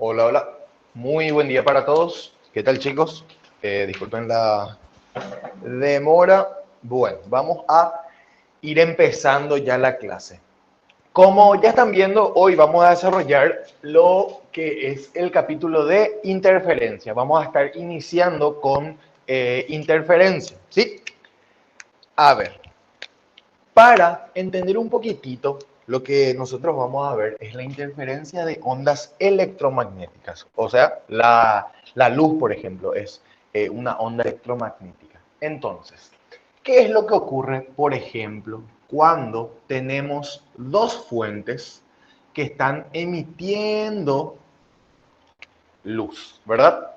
Hola, hola. Muy buen día para todos. ¿Qué tal, chicos? Disculpen la demora. Bueno, vamos a ir empezando ya la clase. Como ya están viendo, hoy vamos a desarrollar lo que es el capítulo de interferencia. Vamos a estar iniciando con interferencia, ¿sí? A ver, para entender un poquitito, lo que nosotros vamos a ver es la interferencia de ondas electromagnéticas. O sea, la luz, por ejemplo, es una onda electromagnética. Entonces, ¿qué es lo que ocurre, por ejemplo, cuando tenemos dos fuentes que están emitiendo luz, ¿verdad?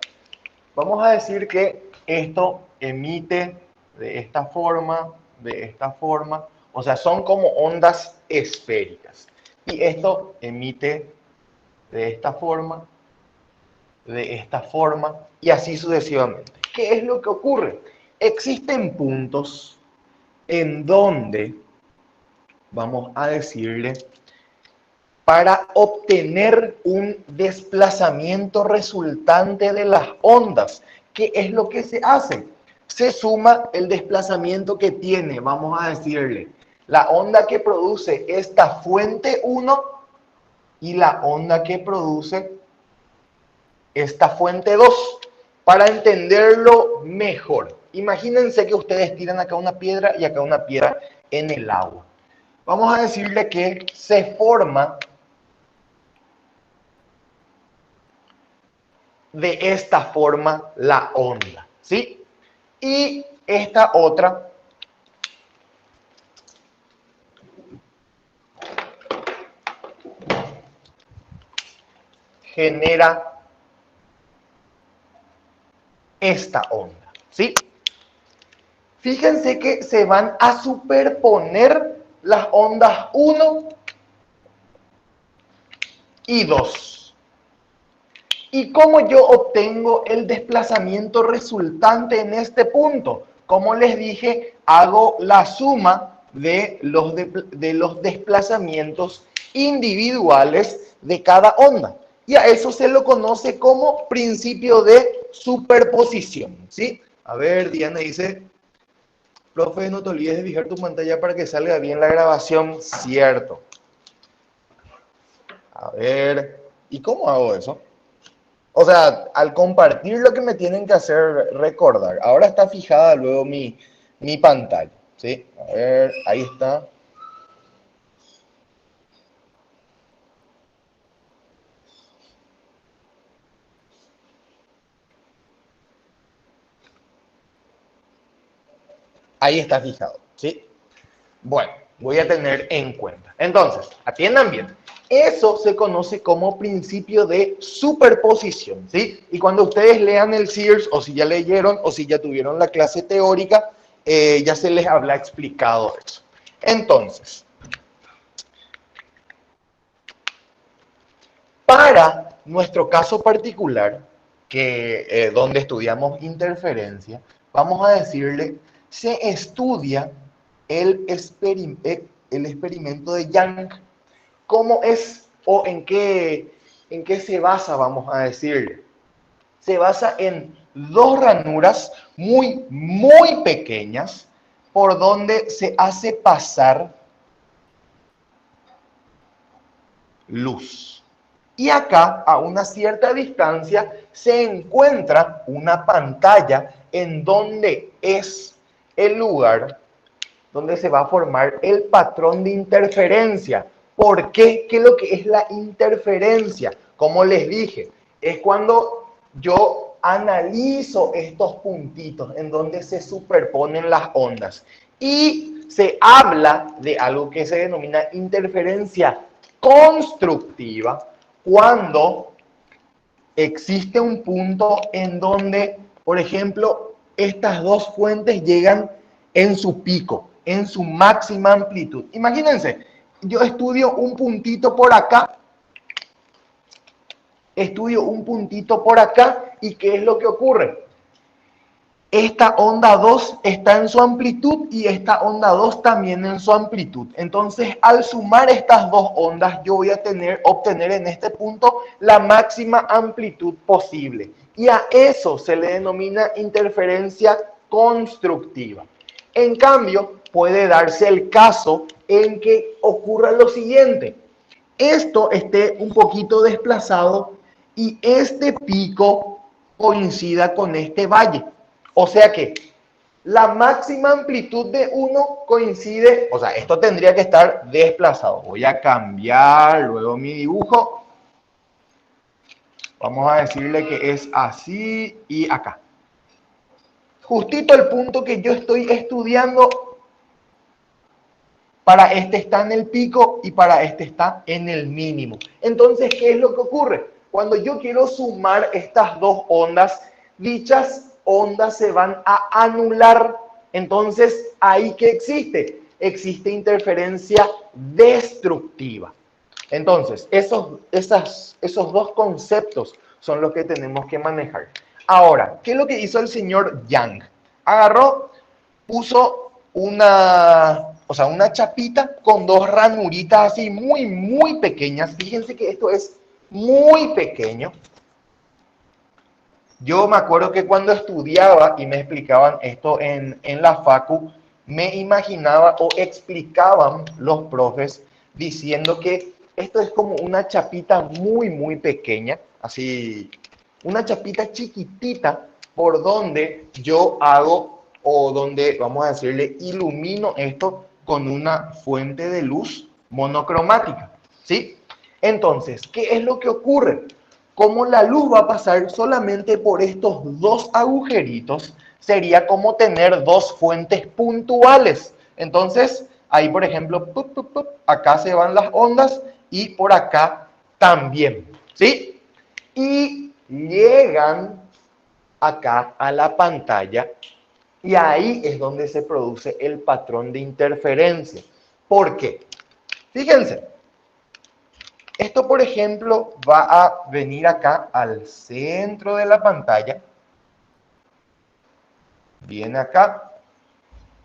Vamos a decir que esto emite de esta forma, o sea, son como ondas esféricas. Y esto emite de esta forma, y así sucesivamente. ¿Qué es lo que ocurre? Existen puntos en donde, vamos a decirle, para obtener un desplazamiento resultante de las ondas. ¿Qué es lo que se hace? Se suma el desplazamiento que tiene, vamos a decirle, la onda que produce esta fuente 1 y la onda que produce esta fuente 2, para entenderlo mejor. Imagínense que ustedes tiran acá una piedra y acá una piedra en el agua. Vamos a decirle que se forma de esta forma la onda, ¿sí? Y esta otra genera esta onda, ¿sí? Fíjense que se van a superponer las ondas 1 y 2. ¿Y cómo yo obtengo el desplazamiento resultante en este punto? Como les dije, hago la suma de los desplazamientos individuales de cada onda. Y a eso se lo conoce como principio de superposición, ¿sí? A ver, Diana dice, profe, no te olvides de fijar tu pantalla para que salga bien la grabación. Cierto. A ver, ¿y cómo hago eso? O sea, al compartir lo que me tienen que hacer recordar. Ahora está fijada luego mi pantalla, ¿sí? A ver, ahí está. Ahí está fijado, ¿sí? Bueno, voy a tener en cuenta. Entonces, atiendan bien. Eso se conoce como principio de superposición, ¿sí? Y cuando ustedes lean el Sears, o si ya leyeron, o si ya tuvieron la clase teórica, ya se les habrá explicado eso. Entonces, para nuestro caso particular, que donde estudiamos interferencia, vamos a decirle, se estudia el experimento de Young. ¿Cómo es o en qué se basa, vamos a decirle? Se basa en dos ranuras muy pequeñas por donde se hace pasar luz. Y acá, a una cierta distancia, se encuentra una pantalla en donde es el lugar donde se va a formar el patrón de interferencia. ¿Por qué? ¿Qué es lo que es la interferencia? Como les dije, es cuando yo analizo estos puntitos en donde se superponen las ondas. Y se habla de algo que se denomina interferencia constructiva cuando existe un punto en donde, por ejemplo, estas dos fuentes llegan en su pico, en su máxima amplitud. Imagínense, yo estudio un puntito por acá, y ¿qué es lo que ocurre? esta onda 2 está en su amplitud y esta onda 2 también en su amplitud. Entonces, al sumar estas dos ondas, yo voy a obtener en este punto la máxima amplitud posible. Y a eso se le denomina interferencia constructiva. En cambio, puede darse el caso en que ocurra lo siguiente. Esto esté un poquito desplazado y este pico coincida con este valle. O sea que la máxima amplitud de uno coincide, o sea, esto tendría que estar desplazado. Voy a cambiar luego mi dibujo. Vamos a decirle que es así y acá. Justito el punto que yo estoy estudiando, para este está en el pico y para este está en el mínimo. Entonces, ¿qué es lo que ocurre? Cuando yo quiero sumar estas dos ondas, dichas ondas se van a anular. Entonces, ¿ahí qué existe? Existe interferencia destructiva. Entonces, esos dos conceptos son los que tenemos que manejar. Ahora, ¿qué es lo que hizo el señor Young? Agarró, puso una chapita con dos ranuritas así muy, muy pequeñas. Fíjense que esto es muy pequeño. Yo me acuerdo que cuando estudiaba y me explicaban esto en la facu, me imaginaba o explicaban los profes diciendo que esto es como una chapita muy, muy pequeña, así, una chapita chiquitita por donde yo hago o donde, vamos a decirle, ilumino esto con una fuente de luz monocromática, ¿sí? Entonces, ¿qué es lo que ocurre? Como la luz va a pasar solamente por estos dos agujeritos, sería como tener dos fuentes puntuales. Entonces, ahí por ejemplo, acá se van las ondas y por acá también, ¿sí? Y llegan acá a la pantalla y ahí es donde se produce el patrón de interferencia. ¿Por qué? Fíjense. Esto, por ejemplo, va a venir acá al centro de la pantalla. Viene acá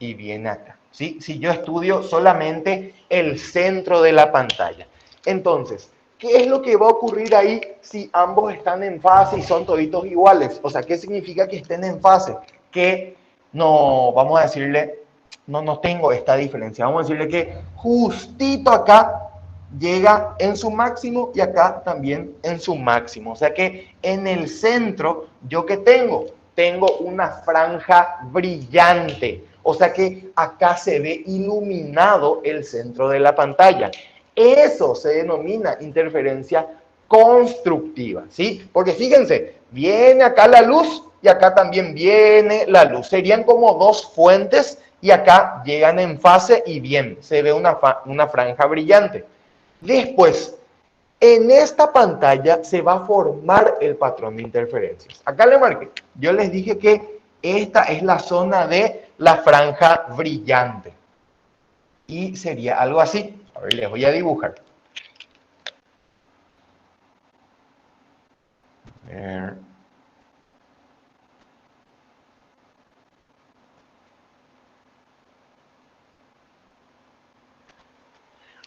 y viene acá. ¿Sí? Si yo estudio solamente el centro de la pantalla. Entonces, ¿qué es lo que va a ocurrir ahí si ambos están en fase y son toditos iguales? O sea, ¿qué significa que estén en fase? Que no, vamos a decirle, no tengo esta diferencia. Vamos a decirle que justito acá llega en su máximo y acá también en su máximo. O sea que en el centro, ¿yo qué tengo? Tengo una franja brillante. O sea que acá se ve iluminado el centro de la pantalla. Eso se denomina interferencia constructiva, ¿sí? Porque fíjense, viene acá la luz y acá también viene la luz. Serían como dos fuentes y acá llegan en fase y bien, se ve una franja brillante. Después, en esta pantalla se va a formar el patrón de interferencias. Acá le marqué. Yo les dije que esta es la zona de la franja brillante. Y sería algo así. A ver, les voy a dibujar. A ver.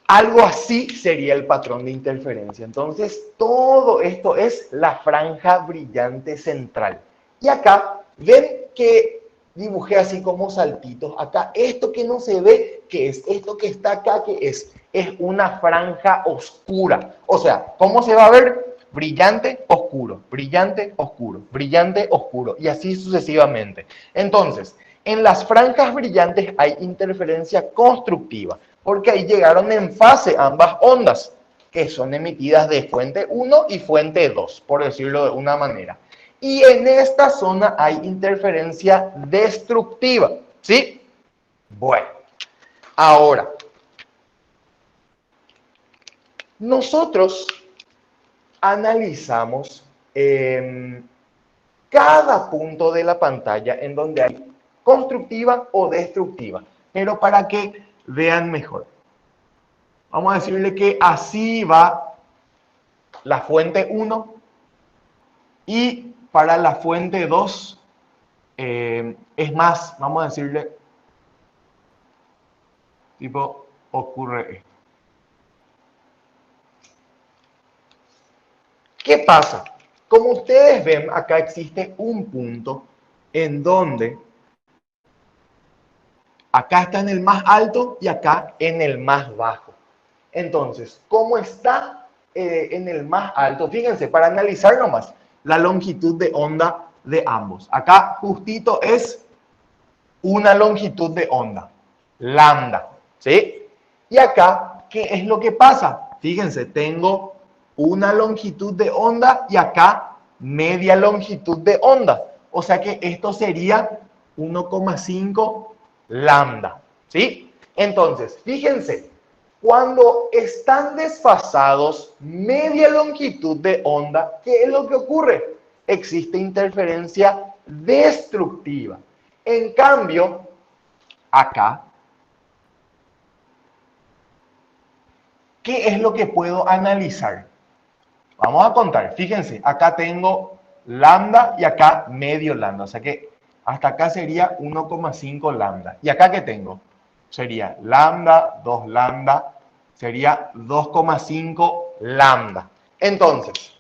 Algo así sería el patrón de interferencia. Entonces, todo esto es la franja brillante central. Y acá, ven que dibujé así como saltitos. Acá, esto que no se ve, ¿qué es? Esto que está acá, ¿qué es? Es una franja oscura. O sea, ¿cómo se va a ver? Brillante, oscuro, brillante, oscuro, brillante, oscuro. Y así sucesivamente. Entonces, en las franjas brillantes hay interferencia constructiva, porque ahí llegaron en fase ambas ondas, que son emitidas de fuente 1 y fuente 2, por decirlo de una manera. Y en esta zona hay interferencia destructiva, ¿sí? Bueno, ahora, nosotros analizamos cada punto de la pantalla en donde hay constructiva o destructiva, pero para que vean mejor. Vamos a decirle que así va la fuente 1 y para la fuente 2 Es más, vamos a decirle, tipo, ocurre esto. ¿Qué pasa? Como ustedes ven, acá existe un punto en donde acá está en el más alto y acá en el más bajo. Entonces, ¿cómo está en el más alto? Fíjense, para analizar nomás la longitud de onda de ambos. Acá justito es una longitud de onda, lambda, ¿sí? Y acá, ¿qué es lo que pasa? Fíjense, tengo una longitud de onda y acá media longitud de onda. O sea que esto sería 1,5 lambda, ¿sí? Entonces, fíjense, cuando están desfasados media longitud de onda, ¿qué es lo que ocurre? Existe interferencia destructiva. En cambio, acá, ¿qué es lo que puedo analizar? Vamos a contar. Fíjense, acá tengo lambda y acá medio lambda. O sea que hasta acá sería 1,5 lambda. ¿Y acá qué tengo? Sería lambda, 2 lambda, sería 2,5 lambda. Entonces,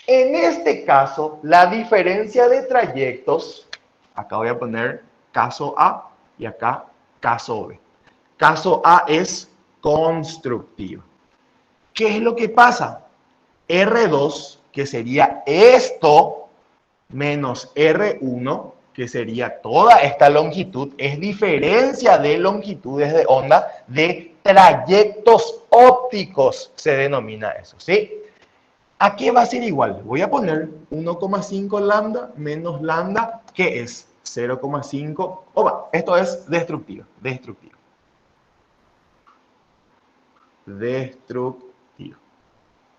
en este caso, la diferencia de trayectos, acá voy a poner caso A y acá caso B. Caso A es constructivo. ¿Qué es lo que pasa? R2, que sería esto, menos R1, que sería toda esta longitud, es diferencia de longitudes de onda de trayectos ópticos, se denomina eso, ¿sí? ¿A qué va a ser igual? Voy a poner 1,5 lambda menos lambda, que es 0,5. Esto es destructivo. Destructivo.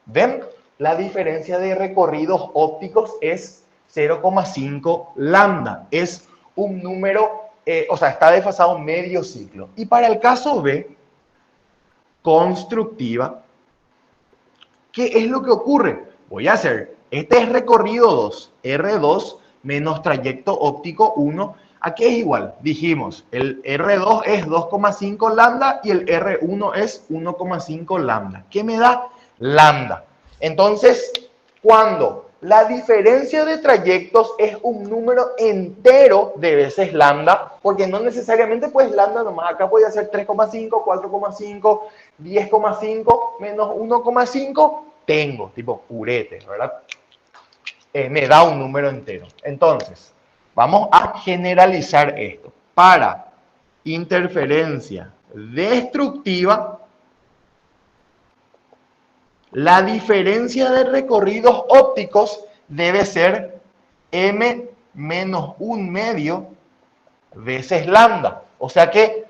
¿Ven? La diferencia de recorridos ópticos es 0,5 lambda. Es un número, o sea, está desfasado medio ciclo. Y para el caso B, constructiva, ¿qué es lo que ocurre? Voy a hacer, este es recorrido 2, R2 menos trayecto óptico 1. ¿A qué es igual? Dijimos, el R2 es 2,5 lambda y el R1 es 1,5 lambda. ¿Qué me da? Lambda. Entonces, cuando la diferencia de trayectos es un número entero de veces lambda, porque no necesariamente pues lambda nomás, acá puede ser 3,5, 4,5, 10,5 menos 1,5, tengo, tipo purete, ¿verdad? Me da un número entero. Entonces, vamos a generalizar esto. Para interferencia destructiva, la diferencia de recorridos ópticos debe ser m menos 1 medio veces lambda. O sea que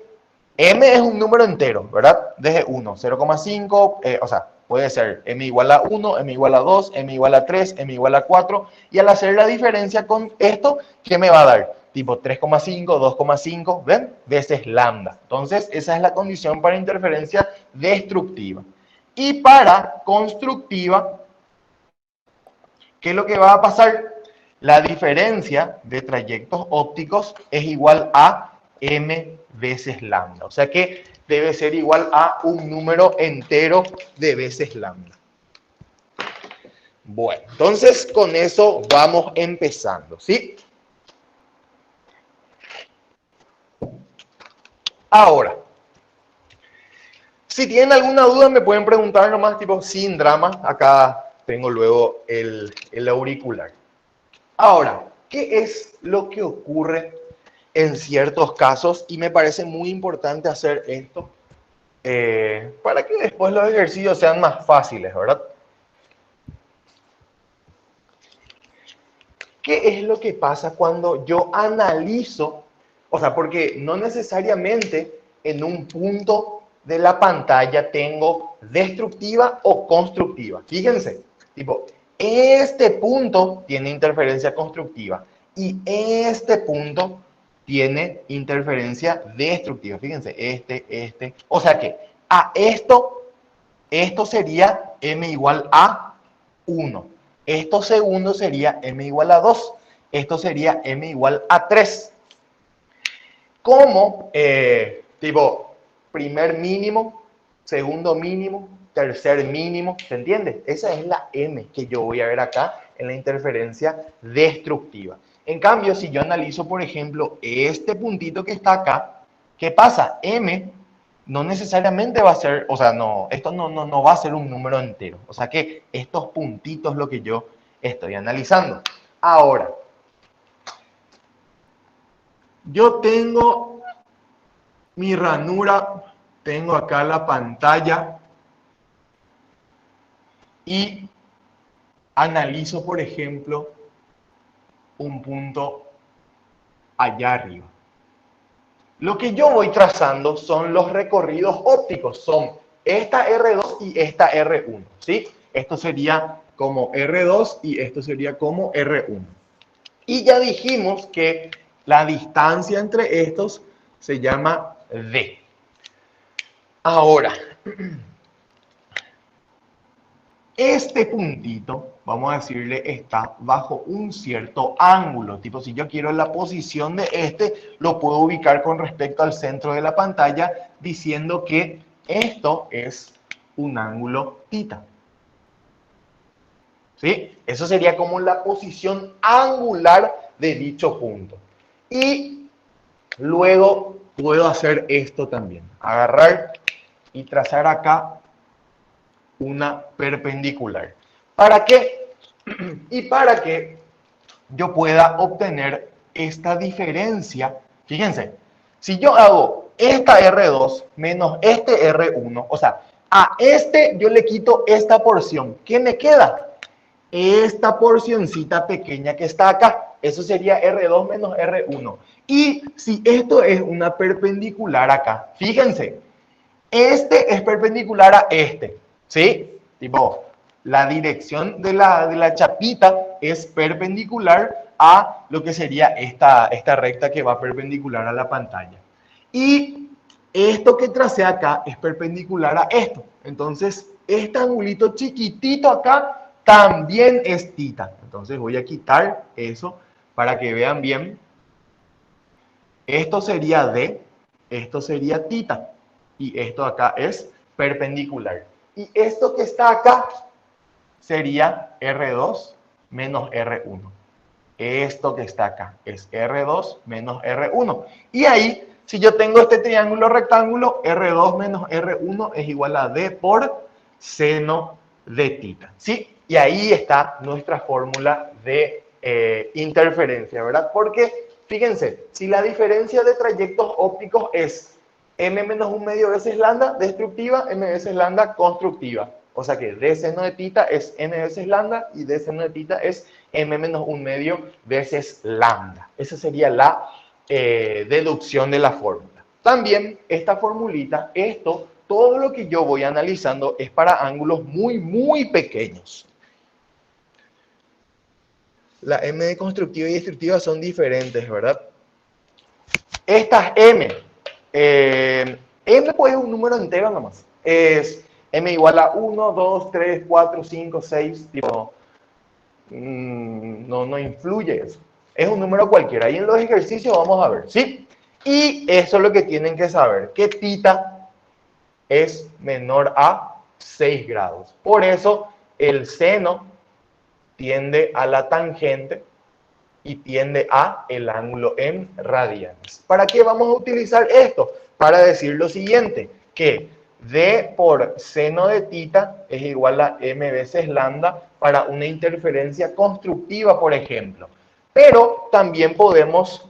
m es un número entero, ¿verdad? Desde 1, 0,5, o sea, puede ser m igual a 1, m igual a 2, m igual a 3, m igual a 4. Y al hacer la diferencia con esto, ¿qué me va a dar? Tipo 3,5, 2,5, ¿ven? Veces lambda. Entonces, esa es la condición para interferencia destructiva. Y para constructiva, ¿qué es lo que va a pasar? La diferencia de trayectos ópticos es igual a m veces lambda. O sea que debe ser igual a un número entero de veces lambda. Bueno, entonces con eso vamos empezando, ¿sí? Ahora, si tienen alguna duda me pueden preguntar nomás, tipo, sin drama. Acá tengo luego el auricular. Ahora, ¿qué es lo que ocurre en ciertos casos? Y me parece muy importante hacer esto para que después los ejercicios sean más fáciles, ¿verdad? ¿Qué es lo que pasa cuando yo analizo? O sea, porque no necesariamente en un punto de la pantalla tengo destructiva o constructiva. Fíjense, tipo, este punto tiene interferencia constructiva y este punto tiene interferencia destructiva. Fíjense, este. O sea que a esto sería m igual a 1. Esto segundo sería m igual a 2. Esto sería m igual a 3. Como, tipo, primer mínimo, segundo mínimo, tercer mínimo, ¿se entiende? Esa es la m que yo voy a ver acá en la interferencia destructiva. En cambio, si yo analizo, por ejemplo, este puntito que está acá, ¿qué pasa? M no necesariamente va a ser, o sea, no, esto no va a ser un número entero. O sea que estos puntitos es lo que yo estoy analizando. Ahora, yo tengo mi ranura, tengo acá la pantalla y analizo, por ejemplo, un punto allá arriba. Lo que yo voy trazando son los recorridos ópticos, son esta R2 y esta R1, ¿sí? Esto sería como R2 y esto sería como R1. Y ya dijimos que la distancia entre estos se llama D. Ahora, este puntito, vamos a decirle, está bajo un cierto ángulo. Tipo, si yo quiero la posición de este, lo puedo ubicar con respecto al centro de la pantalla, diciendo que esto es un ángulo θ. ¿Sí? Eso sería como la posición angular de dicho punto. Y luego puedo hacer esto también. Agarrar y trazar acá una perpendicular. ¿Para qué? Y para que yo pueda obtener esta diferencia. Fíjense, si yo hago esta R2 menos este R1, o sea, a este yo le quito esta porción, ¿qué me queda? Esta porcioncita pequeña que está acá. Eso sería R2 menos R1. Y si esto es una perpendicular acá, fíjense, este es perpendicular a este, ¿sí? Tipo, la dirección de la chapita es perpendicular a lo que sería esta recta que va perpendicular a la pantalla. Y esto que tracé acá es perpendicular a esto. Entonces, este angulito chiquitito acá también es θ. Entonces voy a quitar eso para que vean bien. Esto sería D, esto sería θ. Y esto acá es perpendicular. Y esto que está acá sería R2 menos R1. Esto que está acá es R2 menos R1. Y ahí, si yo tengo este triángulo rectángulo, R2 menos R1 es igual a D por seno de θ. ¿Sí? Y ahí está nuestra fórmula de interferencia, ¿verdad? Porque, fíjense, si la diferencia de trayectos ópticos es m menos 1 medio veces lambda destructiva, m veces lambda constructiva. O sea que d seno de θ es n veces lambda y d seno de θ es m menos 1 medio veces lambda. Esa sería la deducción de la fórmula. También esta formulita, todo lo que yo voy analizando es para ángulos muy, muy pequeños. La m de constructiva y destructiva son diferentes, ¿verdad? Estas m, m pues es un número entero nomás. Es m igual a 1, 2, 3, 4, 5, 6, tipo, no influye eso. Es un número cualquiera. Ahí en los ejercicios vamos a ver, ¿sí? Y eso es lo que tienen que saber, que θ es menor a 6 grados. Por eso el seno tiende a la tangente y tiende a el ángulo en radianes. ¿Para qué vamos a utilizar esto? Para decir lo siguiente, que D por seno de θ es igual a m veces lambda para una interferencia constructiva, por ejemplo. Pero también podemos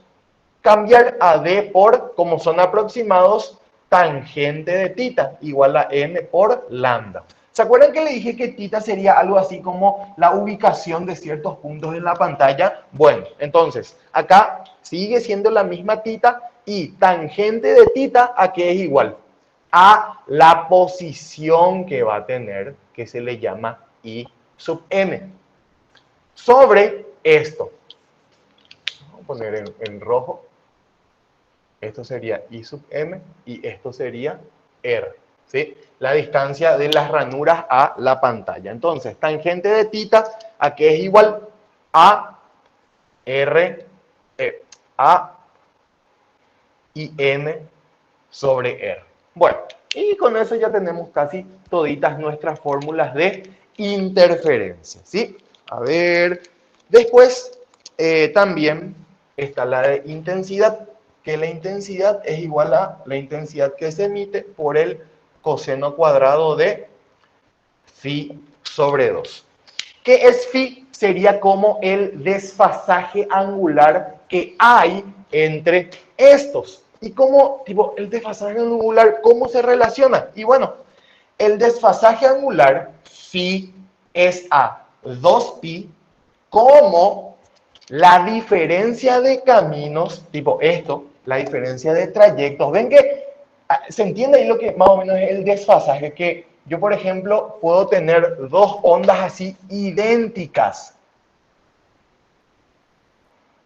cambiar a D por, como son aproximados, tangente de θ, igual a m por lambda. ¿Se acuerdan que le dije que θ sería algo así como la ubicación de ciertos puntos en la pantalla? Bueno, entonces, acá sigue siendo la misma θ y tangente de θ, ¿a qué es igual? A la posición que va a tener, que se le llama I sub m. Sobre esto, vamos a poner en rojo, esto sería I sub m y esto sería R, ¿sí? la distancia de las ranuras a la pantalla. Entonces, tangente de tita, ¿a qué es igual? A R, A y M sobre R. Bueno, y con eso ya tenemos casi toditas nuestras fórmulas de interferencia, ¿sí? A ver, después también está la de intensidad, que la intensidad es igual a la intensidad que se emite por el coseno cuadrado de phi sobre 2. ¿Qué es phi? Sería como el desfasaje angular que hay entre estos. ¿Y cómo, tipo, el desfasaje angular, cómo se relaciona? Y bueno, el desfasaje angular, phi, es a 2pi como la diferencia de caminos, tipo esto, la diferencia de trayectos. ¿Ven que se entiende ahí lo que más o menos es el desfasaje? Que yo, por ejemplo, puedo tener dos ondas así idénticas,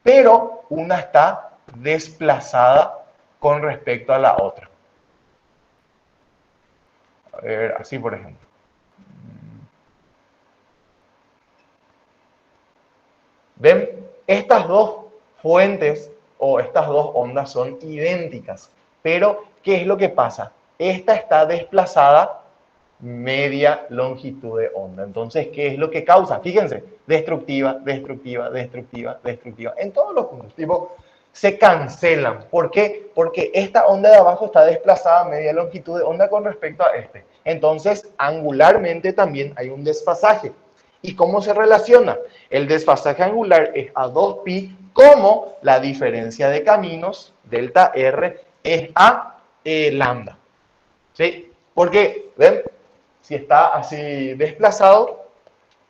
pero una está desplazada con respecto a la otra. A ver, así por ejemplo. ¿Ven? Estas dos fuentes o estas dos ondas son idénticas, pero ¿qué es lo que pasa? Esta está desplazada media longitud de onda. Entonces, ¿qué es lo que causa? Fíjense, destructiva, destructiva, destructiva, destructiva. En todos los puntos, tipo, se cancelan. ¿Por qué? Porque esta onda de abajo está desplazada media longitud de onda con respecto a este. Entonces, angularmente también hay un desfasaje. ¿Y cómo se relaciona? El desfasaje angular es a 2pi, como la diferencia de caminos, delta R, es a lambda. ¿Sí? Porque, ¿ven? Si está así desplazado,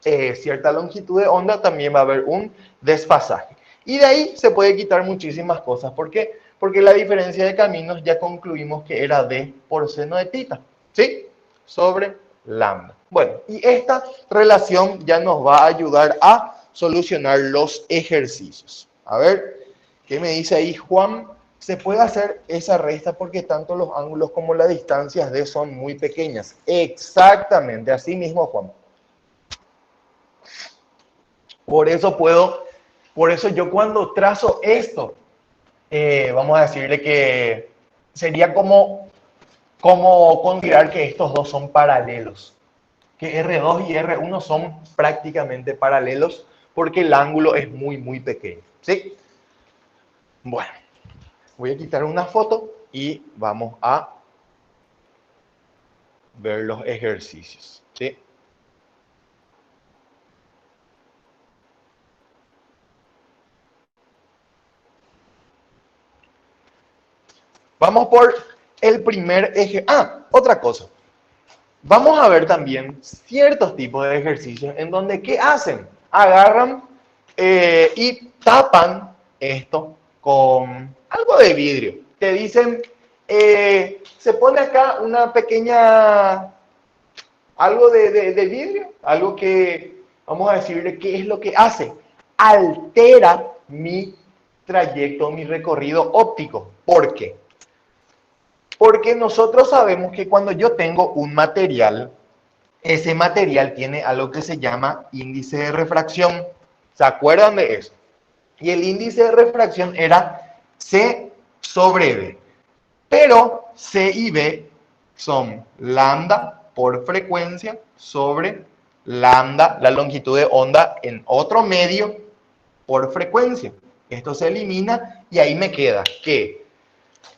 cierta longitud de onda, también va a haber un desfasaje. Y de ahí se puede quitar muchísimas cosas. ¿Por qué? Porque la diferencia de caminos ya concluimos que era d por seno de tita, ¿sí? Sobre lambda. Bueno, y esta relación ya nos va a ayudar a solucionar los ejercicios. A ver, ¿qué me dice ahí Juan? Se puede hacer esa resta porque tanto los ángulos como las distancias d son muy pequeñas. Exactamente, así mismo, Juan. Por eso yo cuando trazo esto, vamos a decirle que sería como considerar que estos dos son paralelos. Que R2 y R1 son prácticamente paralelos porque el ángulo es muy, muy pequeño. ¿Sí? Bueno, voy a quitar una foto y vamos a ver los ejercicios. ¿Sí? Vamos por el primer eje. Otra cosa. Vamos a ver también ciertos tipos de ejercicios en donde, ¿qué hacen? Agarran y tapan esto con algo de vidrio. Te dicen, se pone acá una pequeña, algo de vidrio, algo que, vamos a decirle, ¿qué es lo que hace? Altera mi trayecto, mi recorrido óptico. ¿Por qué? Porque nosotros sabemos que cuando yo tengo un material, ese material tiene algo que se llama índice de refracción. ¿Se acuerdan de eso? Y el índice de refracción era C sobre D. Pero C y B son lambda por frecuencia sobre lambda, la longitud de onda en otro medio por frecuencia. Esto se elimina y ahí me queda que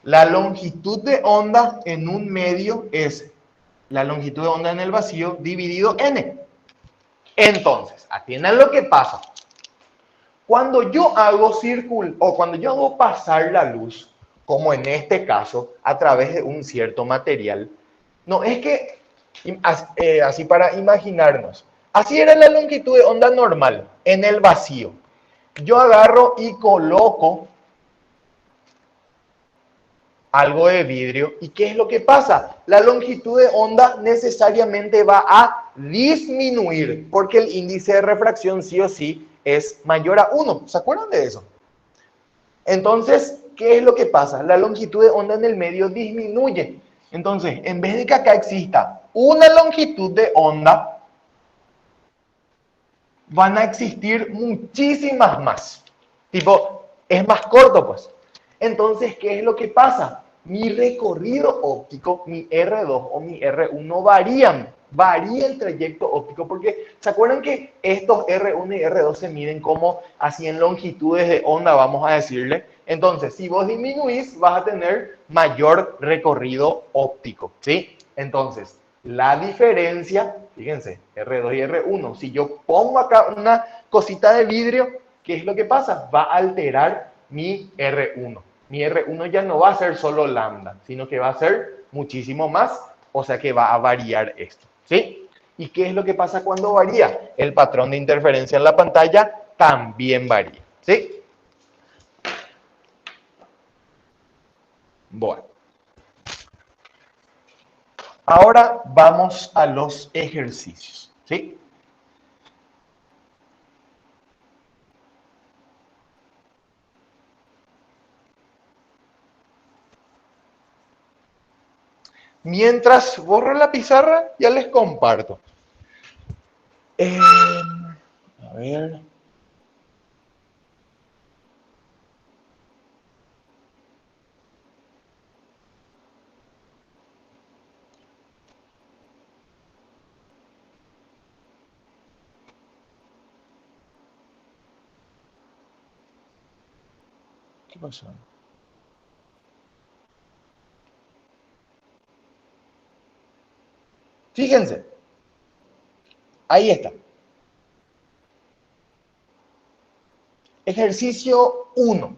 la longitud de onda en un medio es la longitud de onda en el vacío dividido n. Entonces, atiendan lo que pasa. Cuando yo hago cuando yo hago pasar la luz, como en este caso, a través de un cierto material, no es que, así para imaginarnos, así era la longitud de onda normal en el vacío. Yo agarro y coloco algo de vidrio. ¿Y qué es lo que pasa? La longitud de onda necesariamente va a disminuir porque el índice de refracción sí o sí es mayor a 1. ¿Se acuerdan de eso? Entonces, ¿qué es lo que pasa? La longitud de onda en el medio disminuye. Entonces, en vez de que acá exista una longitud de onda, van a existir muchísimas más. Tipo, es más corto, pues. Entonces, ¿qué es lo que pasa? Mi recorrido óptico, mi R2 o mi R1 varían. Varía el trayecto óptico, porque ¿se acuerdan que estos R1 y R2 se miden como así en longitudes de onda, vamos a decirle? Entonces, si vos disminuís, vas a tener mayor recorrido óptico, ¿sí? Entonces, la diferencia, fíjense, R2 y R1, si yo pongo acá una cosita de vidrio, ¿qué es lo que pasa? Va a alterar mi R1. Mi R1 ya no va a ser solo lambda, sino que va a ser muchísimo más, o sea que va a variar esto, ¿sí? ¿Y qué es lo que pasa cuando varía? El patrón de interferencia en la pantalla también varía, ¿sí? Bueno. Ahora vamos a los ejercicios, ¿sí? Mientras borro la pizarra, ya les comparto. A ver. ¿Qué pasó? Fíjense, ahí está. Ejercicio 1.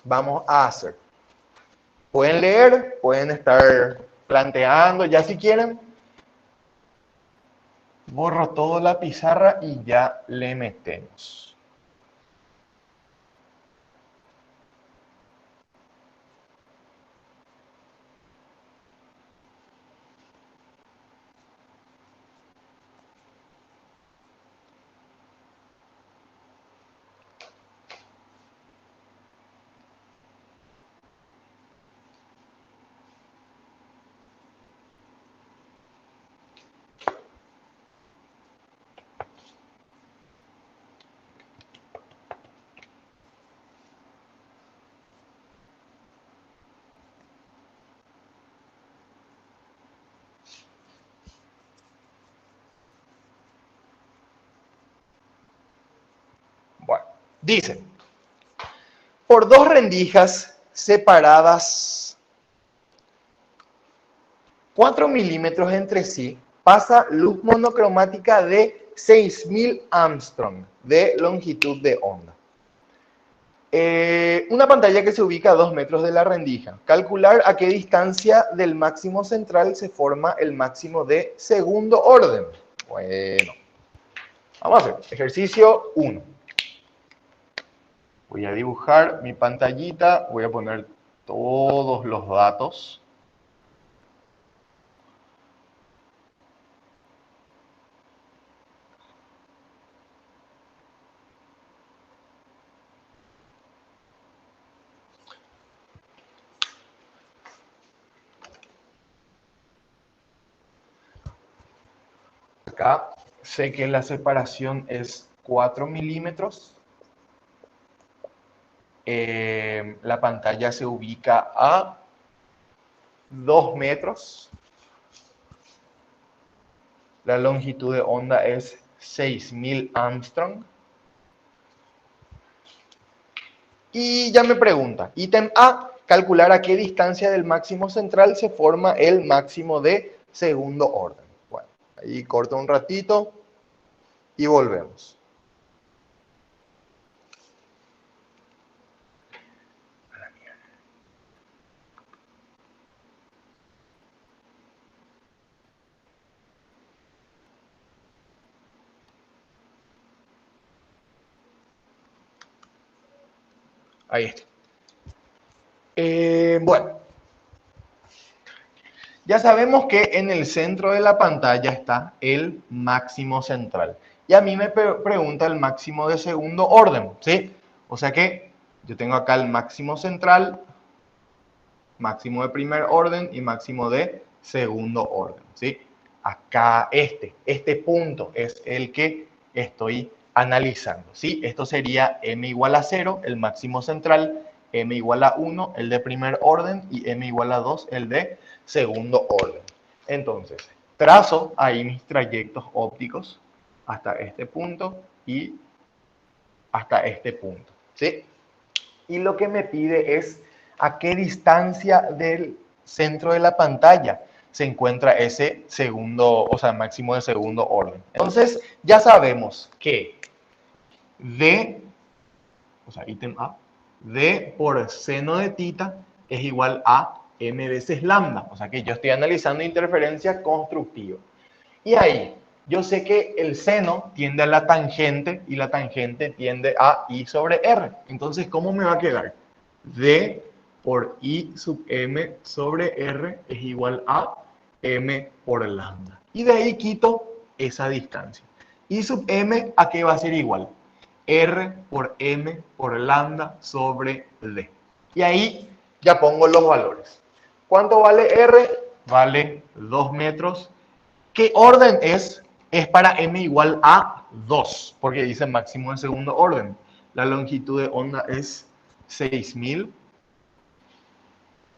Vamos a hacer. Pueden leer, pueden estar planteando, ya si quieren. Borro toda la pizarra y ya le metemos. Bueno, dice, por dos rendijas separadas 4 milímetros entre sí, pasa luz monocromática de 6000 Armstrong de longitud de onda. Una pantalla que se ubica a 2 metros de la rendija. Calcular a qué distancia del máximo central se forma el máximo de segundo orden. Bueno, vamos a hacer ejercicio 1. Voy a dibujar mi pantallita, voy a poner todos los datos. Acá sé que la separación es 4 milímetros. La pantalla se ubica a 2 metros. La longitud de onda es 6000 Armstrong. Y ya me pregunta, ítem A, calcular a qué distancia del máximo central se forma el máximo de segundo orden. Bueno, ahí corto un ratito y volvemos. Ahí está. Bueno, ya sabemos que en el centro de la pantalla está el máximo central. Y a mí me pregunta el máximo de segundo orden, ¿sí? O sea que yo tengo acá el máximo central máximo de primer orden y máximo de segundo orden, ¿sí? Acá este punto es el que estoy analizando, ¿sí? Esto sería m igual a 0, el máximo central, m igual a 1, el de primer orden, y m igual a 2, el de segundo orden. Entonces, trazo ahí mis trayectos ópticos hasta este punto y hasta este punto, ¿sí? Y lo que me pide es a qué distancia del centro de la pantalla se encuentra ese segundo, o sea, máximo de segundo orden. Entonces, ya sabemos que D, o sea, ítem A, D por seno de tita es igual a m veces lambda. O sea que yo estoy analizando interferencia constructiva. Y ahí, yo sé que el seno tiende a la tangente y la tangente tiende a I sobre R. Entonces, ¿cómo me va a quedar? D por I sub M sobre R es igual a M por lambda. Y de ahí quito esa distancia. I sub M, ¿a qué va a ser igual? R por M por lambda sobre D. Y ahí ya pongo los valores. ¿Cuánto vale R? Vale 2 metros. ¿Qué orden es? Es para m igual a 2, porque dice máximo de segundo orden. La longitud de onda es 6000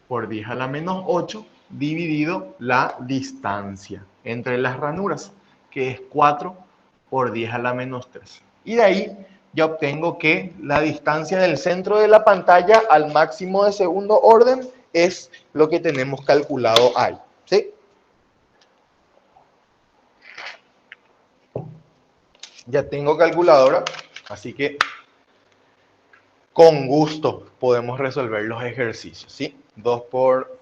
por 10 a la menos 8 dividido la distancia entre las ranuras, que es 4 por 10 a la menos 3. Y de ahí ya obtengo que la distancia del centro de la pantalla al máximo de segundo orden es lo que tenemos calculado ahí, ¿sí? Ya tengo calculadora, así que con gusto podemos resolver los ejercicios, ¿sí? 2 por...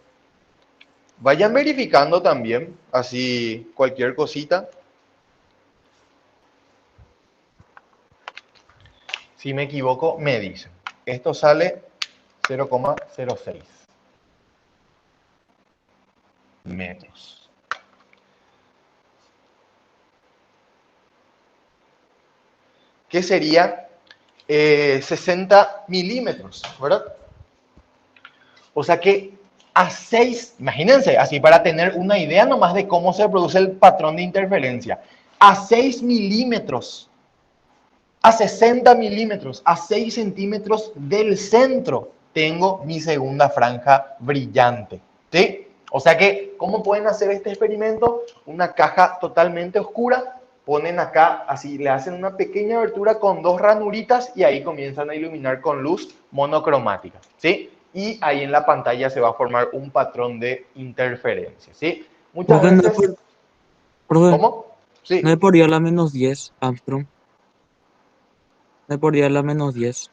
Vayan verificando también, así cualquier cosita. Si me equivoco, me dicen. Esto sale 0,06 metros. ¿Qué sería 60 milímetros, ¿verdad? O sea que a 6, imagínense, así para tener una idea nomás de cómo se produce el patrón de interferencia. A 6 milímetros, a 60 milímetros, a 6 centímetros del centro, tengo mi segunda franja brillante, ¿sí? O sea que, ¿cómo pueden hacer este experimento? Una caja totalmente oscura, ponen acá, así, le hacen una pequeña abertura con 2 ranuritas y ahí comienzan a iluminar con luz monocromática, ¿sí? Y ahí en la pantalla se va a formar un patrón de interferencia, ¿sí? Muchas Profe, veces... profe, ¿Cómo? no es Sí. por ir a la menos 10, Armstrong. No es por ir a la menos 10.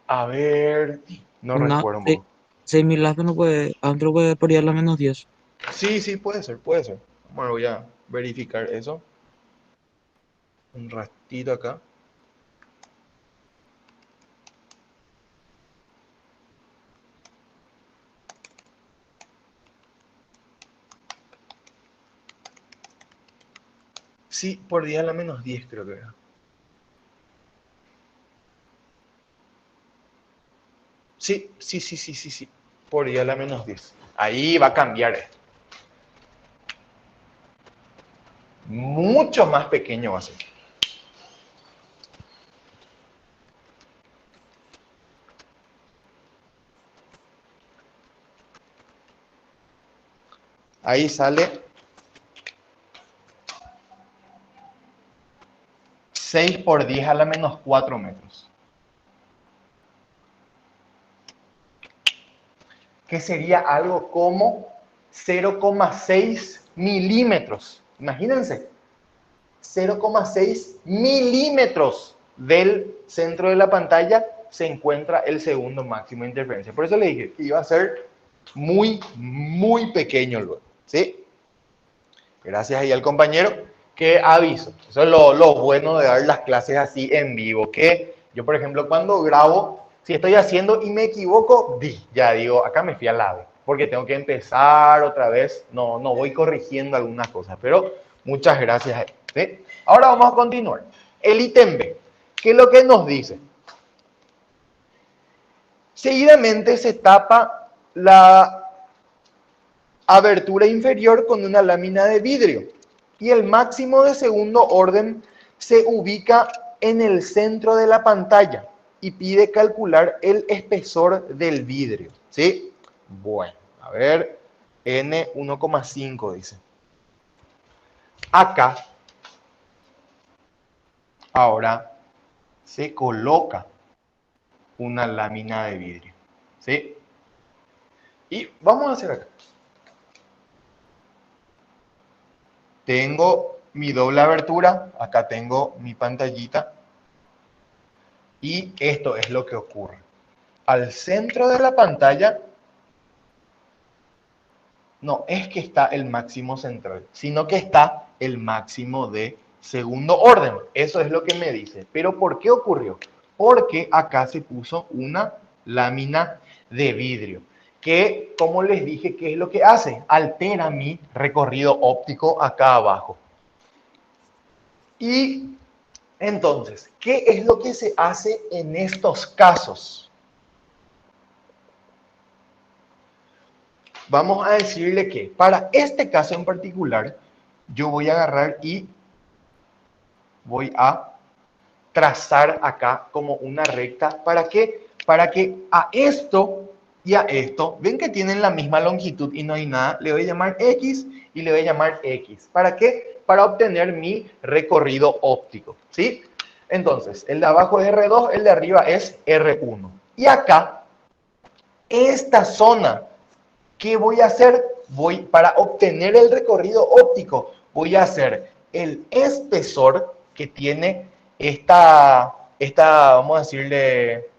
A ver, no Una, recuerdo un poco. 6000 Aspen no puede, Armstrong puede por ir a la menos 10. Sí, sí, puede ser, puede ser. Bueno, voy a verificar eso un ratito acá. Sí, por día a la menos 10 creo que era. Sí, sí, sí, sí, sí, sí. Por día a la menos 10. Ahí va a cambiar esto. Mucho más pequeño va a ser. Ahí sale 6 por 10 a la menos 4 metros. Que sería algo como 0,6 milímetros. Imagínense, 0,6 milímetros del centro de la pantalla se encuentra el segundo máximo de interferencia. Por eso le dije que iba a ser muy, muy pequeño luego, ¿sí? Gracias ahí al compañero que aviso. Eso es lo bueno de dar las clases así en vivo, que yo, por ejemplo, cuando grabo, si estoy haciendo y me equivoco, ya digo, acá me fui al lado, porque tengo que empezar otra vez, no voy corrigiendo algunas cosas, pero muchas gracias. ¿Sí? Ahora vamos a continuar. El ítem B, ¿qué es lo que nos dice? Seguidamente se tapa la abertura inferior con una lámina de vidrio y el máximo de segundo orden se ubica en el centro de la pantalla y pide calcular el espesor del vidrio, ¿sí? Bueno, a ver, N 1,5 dice. Acá, ahora, se coloca una lámina de vidrio, ¿sí? Y vamos a hacer acá. Tengo mi doble abertura, acá tengo mi pantallita y esto es lo que ocurre. Al centro de la pantalla no es que está el máximo central, sino que está el máximo de segundo orden. Eso es lo que me dice. Pero ¿por qué ocurrió? Porque acá se puso una lámina de vidrio, que, como les dije, ¿qué es lo que hace? Altera mi recorrido óptico acá abajo. Y entonces, ¿qué es lo que se hace en estos casos? Vamos a decirle que para este caso en particular, yo voy a agarrar y voy a trazar acá como una recta. ¿Para qué? Para que a esto y a esto, ven que tienen la misma longitud y no hay nada, le voy a llamar X y le voy a llamar X. ¿Para qué? Para obtener mi recorrido óptico, ¿sí? Entonces, el de abajo es R2, el de arriba es R1. Y acá, esta zona, ¿qué voy a hacer? Para obtener el recorrido óptico, voy a hacer el espesor que tiene vamos a decirle,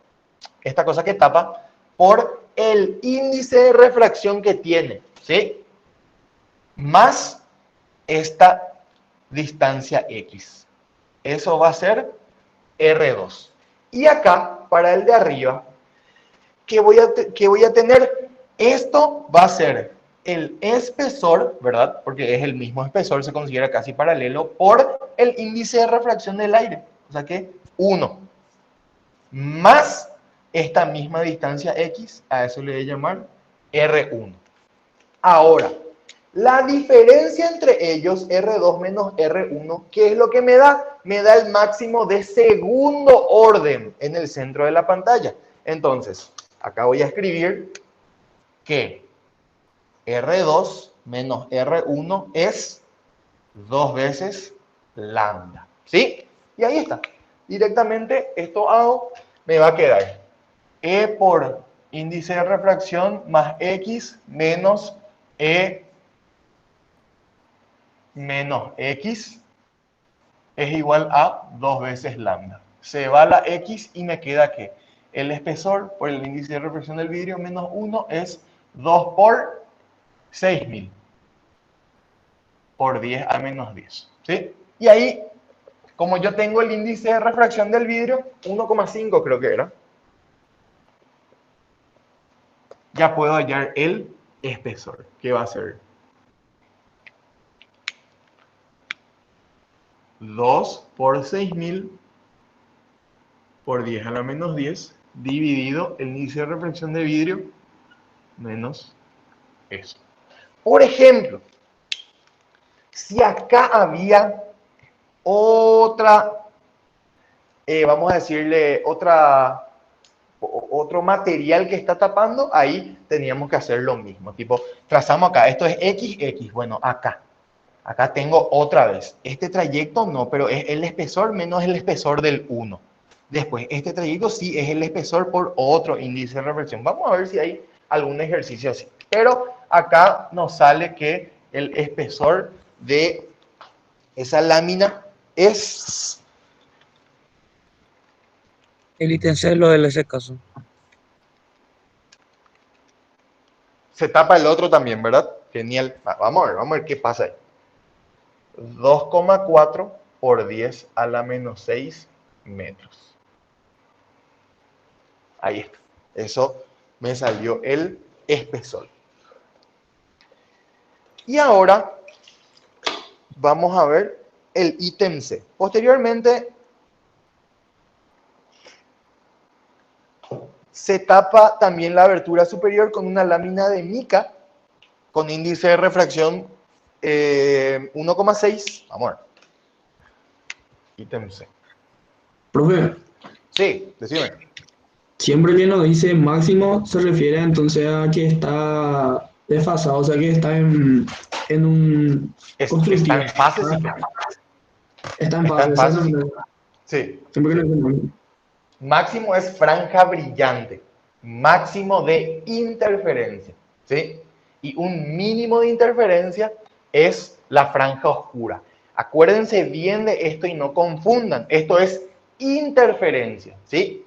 esta cosa que tapa, por el índice de refracción que tiene, ¿sí? Más esta distancia X. Eso va a ser R2. Y acá, para el de arriba, ¿qué voy a tener? Esto va a ser el espesor, ¿verdad? Porque es el mismo espesor, se considera casi paralelo, por el índice de refracción del aire. O sea que 1 más esta misma distancia X, a eso le voy a llamar R1. Ahora, la diferencia entre ellos, R2 menos R1, ¿qué es lo que me da? Me da el máximo de segundo orden en el centro de la pantalla. Entonces, acá voy a escribir que R2 menos R1 es 2 veces lambda. ¿Sí? Y ahí está. Directamente esto hago, me va a quedar E por índice de refracción más X menos E menos X es igual a 2 veces lambda. Se va la X y me queda que el espesor por el índice de refracción del vidrio menos 1 es 2 por 6000 por 10 a menos 10. ¿Sí? Y ahí, como yo tengo el índice de refracción del vidrio, 1,5 creo que era, ya puedo hallar el espesor, que va a ser 2 por 6000 por 10 a la menos 10 dividido el índice de refracción de vidrio menos eso. Por ejemplo, si acá había otra, vamos a decirle, otro material que está tapando, ahí teníamos que hacer lo mismo. Tipo, trazamos acá, esto es XX, bueno, acá tengo otra vez. Este trayecto no, pero es el espesor menos el espesor del 1. Después, este trayecto sí es el espesor por otro índice de reflexión. Vamos a ver si hay algún ejercicio así. Pero acá nos sale que el espesor de esa lámina es... El licenciado de ese caso. Se tapa el otro también, ¿verdad? Genial. Vamos a ver qué pasa ahí. 2,4 por 10 a la menos 6 metros. Ahí está. Eso me salió el espesor. Y ahora vamos a ver el ítem C. Posteriormente se tapa también la abertura superior con una lámina de mica con índice de refracción 1,6. Vamos a ver. Ítem C. Profe, Sí, decime. siempre que nos dice máximo se refiere entonces a que está desfasado, o sea que está en un Está constructivo. en fase cíclica. Está en Está fase, en fase exactamente. cíclica. Sí, Siempre que sí. nos dice máximo. Máximo es franja brillante. Máximo de interferencia. ¿Sí? Y un mínimo de interferencia es la franja oscura. Acuérdense bien de esto y no confundan. Esto es interferencia. ¿Sí?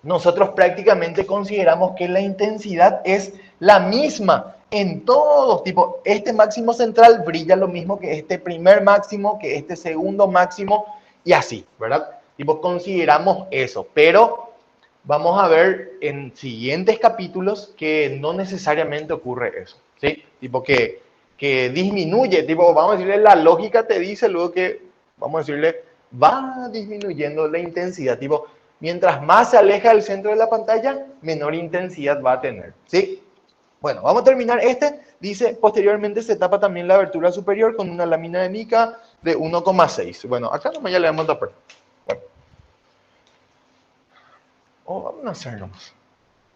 Nosotros prácticamente consideramos que la intensidad es la misma en todos, tipo, este máximo central brilla lo mismo que este primer máximo, que este segundo máximo, y así, ¿verdad? Tipo, consideramos eso, pero vamos a ver en siguientes capítulos que no necesariamente ocurre eso, ¿sí? Tipo, que disminuye, tipo, vamos a decirle, la lógica te dice luego que, vamos a decirle, va disminuyendo la intensidad, tipo, mientras más se aleja del centro de la pantalla, menor intensidad va a tener, ¿sí? Bueno, vamos a terminar este. Dice, posteriormente se tapa también la abertura superior con una lámina de mica de 1,6. Bueno, acá nomás ya le vamos a tapar. Bueno. Vamos a hacerlo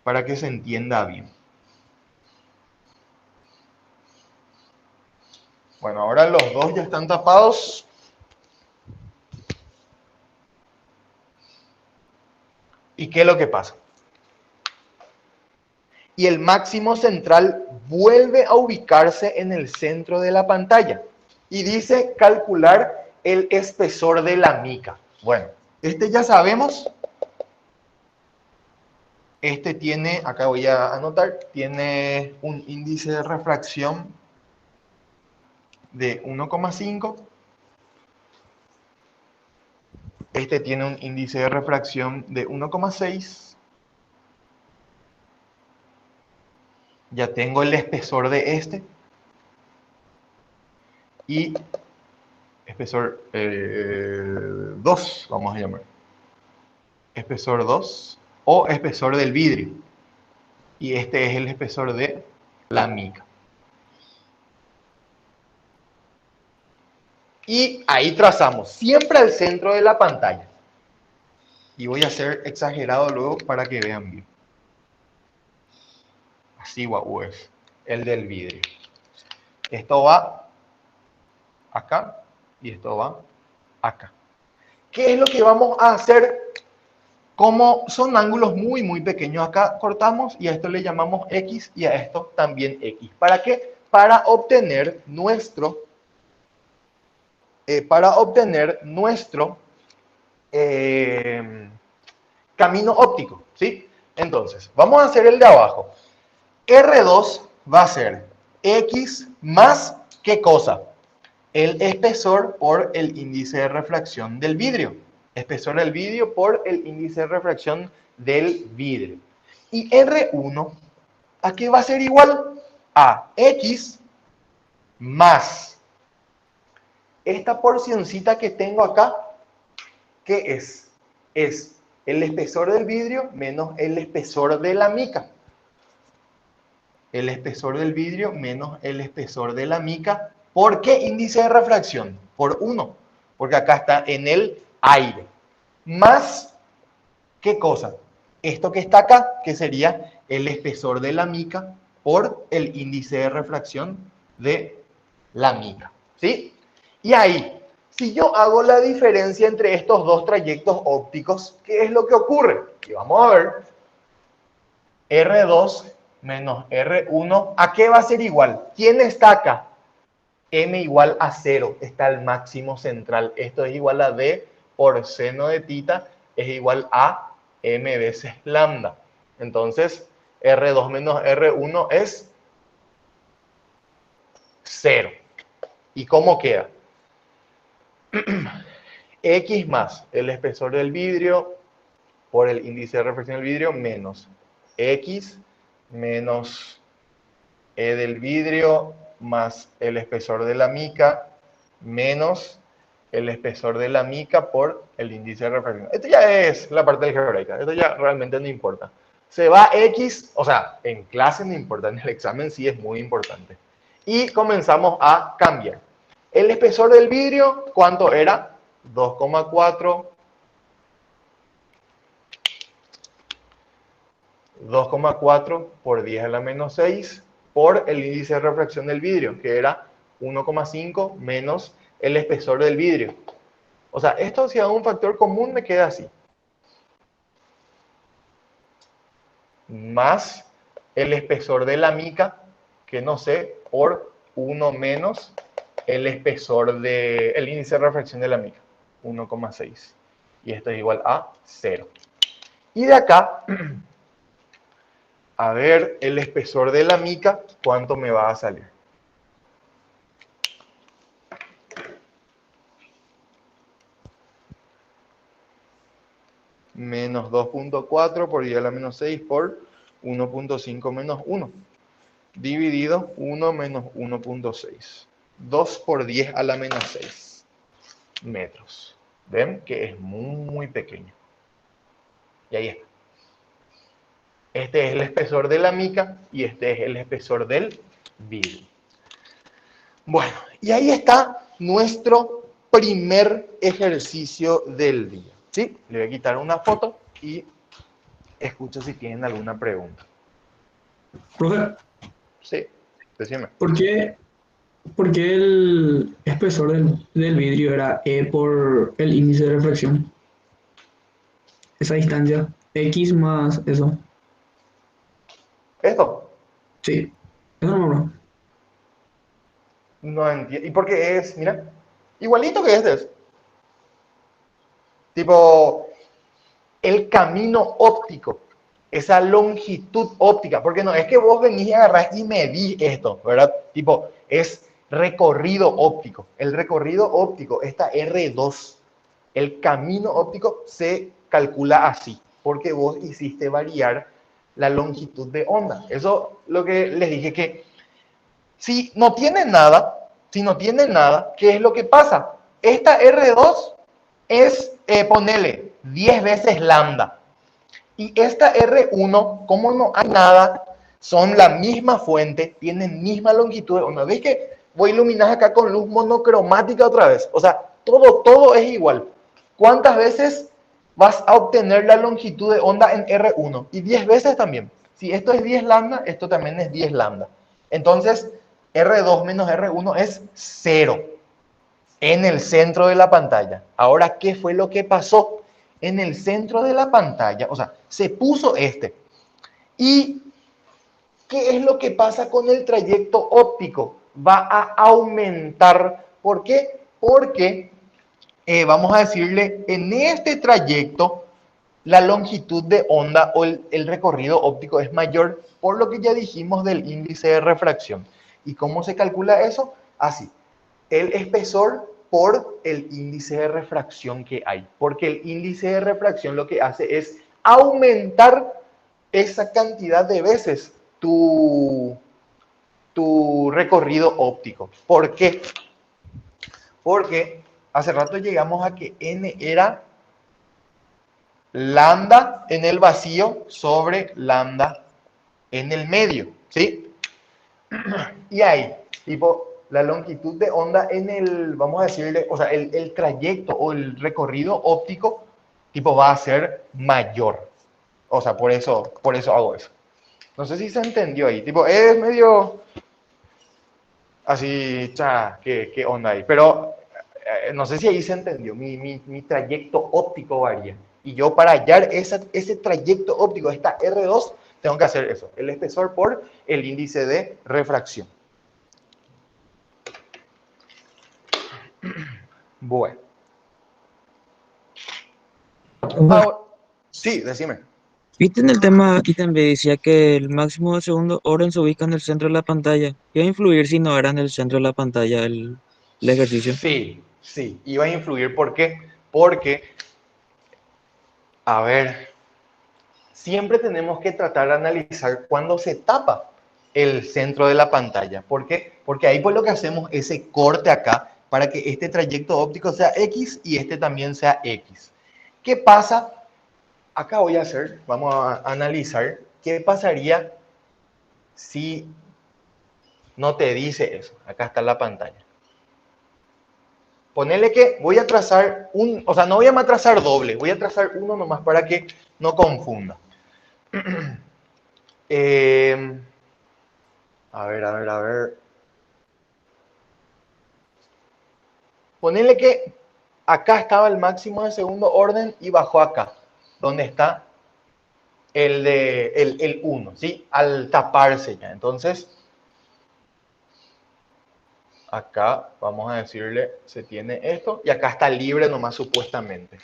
para que se entienda bien. Bueno, ahora los dos ya están tapados. ¿Y qué es lo que pasa? Y el máximo central vuelve a ubicarse en el centro de la pantalla. Y dice calcular el espesor de la mica. Bueno, este ya sabemos. Este tiene, acá voy a anotar, tiene un índice de refracción de 1,5. Este tiene un índice de refracción de 1,6. Ya tengo el espesor de este. Y espesor 2, vamos a llamar. Espesor 2 o espesor del vidrio. Y este es el espesor de la mica. Y ahí trazamos, siempre al centro de la pantalla. Y voy a hacer exagerado luego para que vean bien. Así guau es el del vidrio. Esto va acá y esto va acá. ¿Qué es lo que vamos a hacer? Como son ángulos muy, muy pequeños, acá cortamos y a esto le llamamos X y a esto también X. ¿Para qué? Para obtener nuestro camino óptico, ¿sí? Entonces, vamos a hacer el de abajo. R2 va a ser X más, ¿qué cosa? El espesor por el índice de refracción del vidrio. Espesor del vidrio por el índice de refracción del vidrio. Y R1, ¿a qué va a ser igual? A X más esta porcioncita que tengo acá, ¿qué es? Es el espesor del vidrio menos el espesor de la mica. El espesor del vidrio menos el espesor de la mica. ¿Por qué índice de refracción? Por 1. Porque acá está en el aire. Más, ¿qué cosa? Esto que está acá, que sería el espesor de la mica por el índice de refracción de la mica. ¿Sí? Y ahí, si yo hago la diferencia entre estos dos trayectos ópticos, ¿qué es lo que ocurre? Que vamos a ver. R2 menos R1, ¿a qué va a ser igual? ¿Quién está acá? M igual a 0, está el máximo central. Esto es igual a D por seno de tita, es igual a M veces lambda. Entonces, R2 menos R1 es 0. ¿Y cómo queda? X más el espesor del vidrio por el índice de refracción del vidrio menos X menos E del vidrio más el espesor de la mica menos el espesor de la mica por el índice de refracción. Esto ya es la parte algebraica, esto ya realmente no importa. Se va X, o sea, en clase no importa, en el examen sí es muy importante. Y comenzamos a cambiar. El espesor del vidrio, ¿cuánto era? 2,4. 2,4 por 10 a la menos 6 por el índice de refracción del vidrio, que era 1,5 menos el espesor del vidrio. O sea, esto si hago un factor común me queda así. Más el espesor de la mica, que no sé, por 1 menos el espesor del índice de refracción de la mica, 1,6. Y esto es igual a 0. Y de acá, a ver el espesor de la mica, ¿cuánto me va a salir? Menos 2,4 por 10 a la menos 6 por 1,5 menos 1. Dividido 1 menos 1,6. 2 por 10 a la menos 6 metros. ¿Ven? Que es muy pequeño. Y ahí está. Este es el espesor de la mica y este es el espesor del vidrio. Bueno, y ahí está nuestro primer ejercicio del día. ¿Sí? Le voy a quitar una foto y escucho si tienen alguna pregunta. Profe, Sí, decime. ¿por qué el espesor del vidrio era E por el índice de refracción? Esa distancia, X más eso. Esto, Sí, eso no, bro. no entiendo. ¿Y por qué es? Mira, igualito que este es. Tipo, el camino óptico, esa longitud óptica, porque no es que vos venís y agarrás y medís esto, ¿verdad? Tipo, es recorrido óptico. El recorrido óptico, esta R2, el camino óptico se calcula así, porque vos hiciste variar la longitud de onda. Eso lo que les dije que si no tiene nada, ¿qué es lo que pasa? Esta R2 es, ponele, 10 veces lambda. Y esta R1, como no hay nada, son la misma fuente, tienen misma longitud de onda. ¿Ves que voy a iluminar acá con luz monocromática otra vez? O sea, todo es igual. ¿Cuántas veces vas a obtener la longitud de onda en R1? Y 10 veces también. Si esto es 10 lambda, esto también es 10 lambda. Entonces, R2 menos R1 es 0 en el centro de la pantalla. Ahora, ¿qué fue lo que pasó? En el centro de la pantalla, o sea, se puso este. ¿Y qué es lo que pasa con el trayecto óptico? Va a aumentar. ¿Por qué? Porque, vamos a decirle, en este trayecto, la longitud de onda o el recorrido óptico es mayor, por lo que ya dijimos del índice de refracción. ¿Y cómo se calcula eso? Así, el espesor por el índice de refracción que hay. Porque el índice de refracción lo que hace es aumentar esa cantidad de veces tu recorrido óptico. ¿Por qué? Porque hace rato llegamos a que n era lambda en el vacío sobre lambda en el medio, ¿sí? Y ahí, tipo, la longitud de onda en el, vamos a decirle, o sea, el trayecto o el recorrido óptico, tipo, va a ser mayor. O sea, por eso hago eso. No sé si se entendió ahí. Tipo, es medio así, ¿qué onda ahí? Pero no sé si ahí se entendió. Mi trayecto óptico varía. Y yo para hallar ese trayecto óptico, esta R2, tengo que hacer eso. El espesor por el índice de refracción. Bueno. Ahora, sí, decime. Viste en el tema ítem B decía que el máximo de segundo orden se ubica en el centro de la pantalla. ¿Qué va a influir si no era en el centro de la pantalla el ejercicio? Sí, iba a influir. ¿Por qué? Porque, a ver, siempre tenemos que tratar de analizar cuándo se tapa el centro de la pantalla. ¿Por qué? Porque ahí pues lo que hacemos es ese corte acá para que este trayecto óptico sea X y este también sea X. ¿Qué pasa Acá vamos a analizar qué pasaría si no te dice eso. Acá está la pantalla. Ponele que voy a trazar o sea, no voy a trazar doble, voy a trazar uno nomás para que no confunda. A ver. Ponele que acá estaba el máximo de segundo orden y bajó acá, donde está el 1, ¿sí? Al taparse ya. Entonces, acá vamos a decirle, se tiene esto, y acá está libre nomás supuestamente.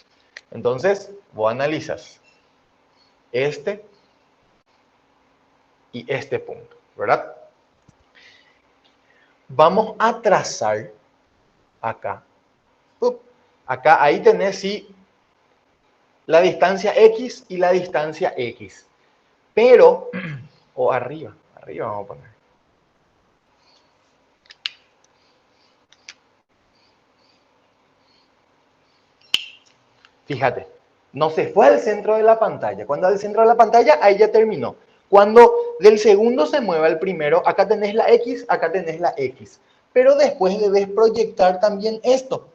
Entonces, vos analizas este y este punto, ¿verdad? Vamos a trazar acá. Acá, ahí tenés, sí, la distancia X y la distancia X. Pero, o arriba vamos a poner. Fíjate, no se fue al centro de la pantalla. Cuando al centro de la pantalla, ahí ya terminó. Cuando del segundo se mueve al primero, acá tenés la X, acá tenés la X. Pero después debes proyectar también esto.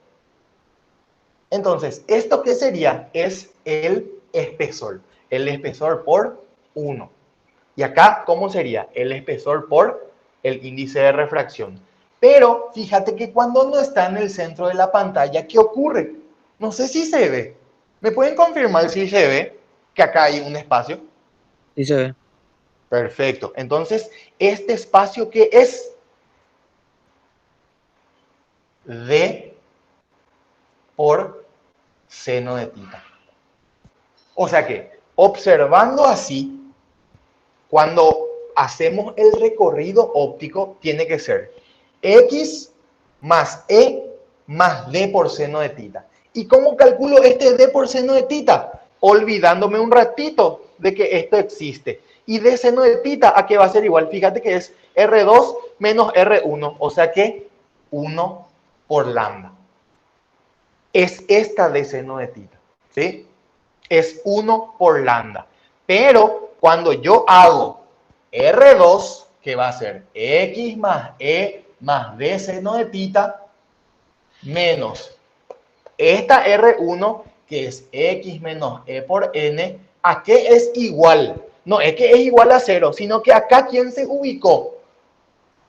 Entonces, ¿esto qué sería? Es el espesor. El espesor por 1. Y acá, ¿cómo sería? El espesor por el índice de refracción. Pero fíjate que cuando no está en el centro de la pantalla, ¿qué ocurre? No sé si se ve. ¿Me pueden confirmar si se ve que acá hay un espacio? Sí se ve. Perfecto. Entonces, ¿este espacio qué es? D por seno de tita. O sea que, observando así, cuando hacemos el recorrido óptico, tiene que ser X más E más D por seno de tita. ¿Y cómo calculo este D por seno de tita? Olvidándome un ratito de que esto existe. Y D seno de tita, ¿a qué va a ser igual? Fíjate que es R2 menos R1, o sea que 1 por lambda. Es esta D seno de tita, ¿sí? Es 1 por lambda. Pero cuando yo hago R2, que va a ser X más E más D seno de tita, menos esta R1, que es X menos E por N, ¿a qué es igual? No es que es igual a 0, sino que acá, ¿quién se ubicó?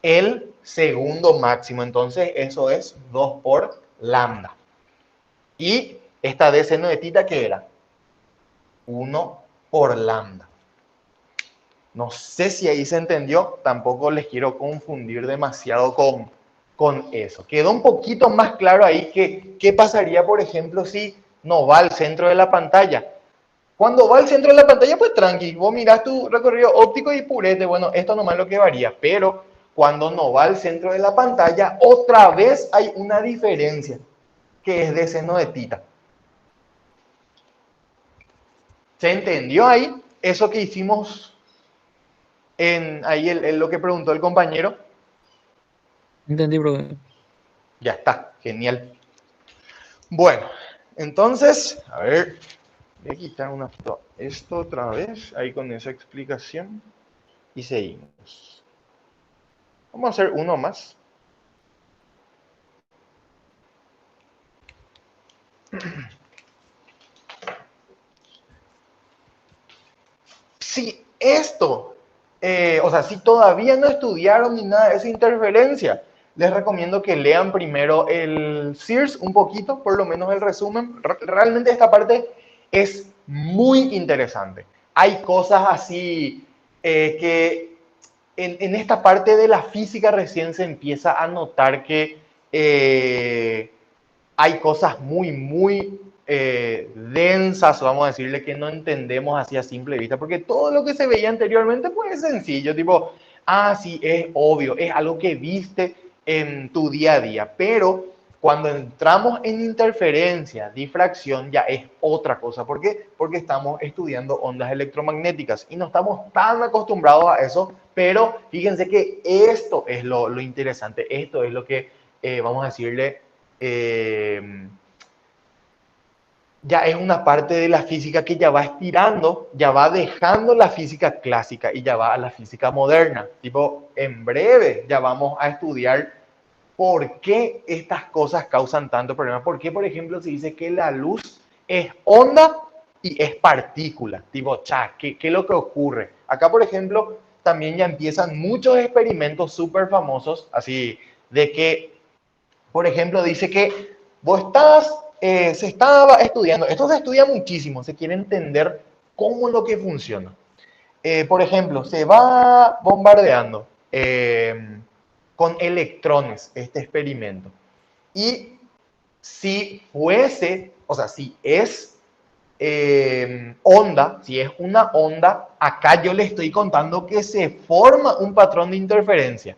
El segundo máximo. Entonces, eso es 2 por lambda. Y esta D seno de tita, ¿qué era? 1 por lambda. No sé si ahí se entendió, tampoco les quiero confundir demasiado con eso. Quedó un poquito más claro ahí que qué pasaría, por ejemplo, si no va al centro de la pantalla. Cuando va al centro de la pantalla, pues tranqui, vos mirás tu recorrido óptico y purete, bueno, esto nomás es lo que varía, pero cuando no va al centro de la pantalla, otra vez hay una diferencia, que es de seno de tita. ¿Se entendió ahí eso que hicimos ahí lo que preguntó el compañero? Entendí, profe. Ya está, genial. Bueno, entonces, a ver, voy a quitar esto otra vez, ahí con esa explicación, y seguimos. Vamos a hacer uno más. Si esto, o sea, si todavía no estudiaron ni nada de esa interferencia, les recomiendo que lean primero el SIRS un poquito, por lo menos el resumen. Realmente esta parte es muy interesante. Hay cosas así que en esta parte de la física recién se empieza a notar que hay cosas muy densas, vamos a decirle, que no entendemos así a simple vista, porque todo lo que se veía anteriormente pues es sencillo, tipo, sí, es obvio, es algo que viste en tu día a día, pero cuando entramos en interferencia, difracción, ya es otra cosa. ¿Por qué? Porque estamos estudiando ondas electromagnéticas y no estamos tan acostumbrados a eso, pero fíjense que esto es lo interesante, esto es lo que, vamos a decirle, ya es una parte de la física que ya va estirando, ya va dejando la física clásica y ya va a la física moderna. Tipo, en breve ya vamos a estudiar por qué estas cosas causan tanto problema. ¿Por qué, por ejemplo, se dice que la luz es onda y es partícula? Tipo, ¿qué es lo que ocurre? Acá, por ejemplo, también ya empiezan muchos experimentos súper famosos, así, de que, por ejemplo, dice que vos estás, se estaba estudiando, esto se estudia muchísimo, se quiere entender cómo es lo que funciona. Por ejemplo, se va bombardeando con electrones este experimento. Y si fuese, o sea, si es onda, si es una onda, acá yo le estoy contando que se forma un patrón de interferencia.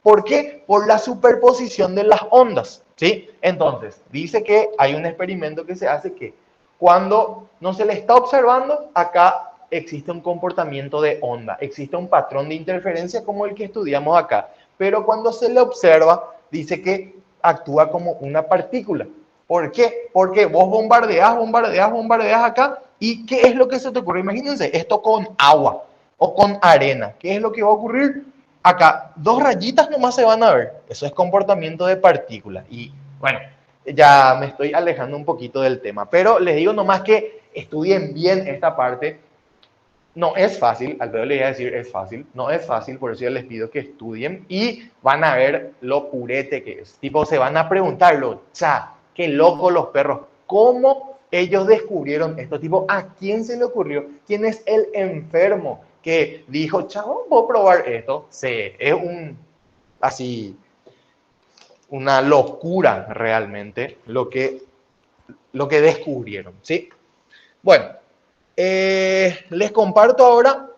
¿Por qué? Por la superposición de las ondas, ¿sí? Entonces, dice que hay un experimento que se hace que cuando no se le está observando, acá existe un comportamiento de onda, existe un patrón de interferencia como el que estudiamos acá, pero cuando se le observa, dice que actúa como una partícula. ¿Por qué? Porque vos bombardeas acá y ¿qué es lo que se te ocurre? Imagínense esto con agua o con arena. ¿Qué es lo que va a ocurrir? Acá, dos rayitas nomás se van a ver. Eso es comportamiento de partículas. Y bueno, ya me estoy alejando un poquito del tema, pero les digo nomás que estudien bien esta parte. No es fácil, al pedo le voy a decir es fácil, no es fácil, por eso yo les pido que estudien y van a ver lo purete que es. Tipo, se van a preguntarlo, qué loco los perros, ¿cómo ellos descubrieron esto? Tipo, ¿a quién se le ocurrió? ¿Quién es el enfermo que dijo, chavo, voy a probar esto? Sí, es así, una locura realmente lo que descubrieron, ¿sí? Bueno, les comparto ahora.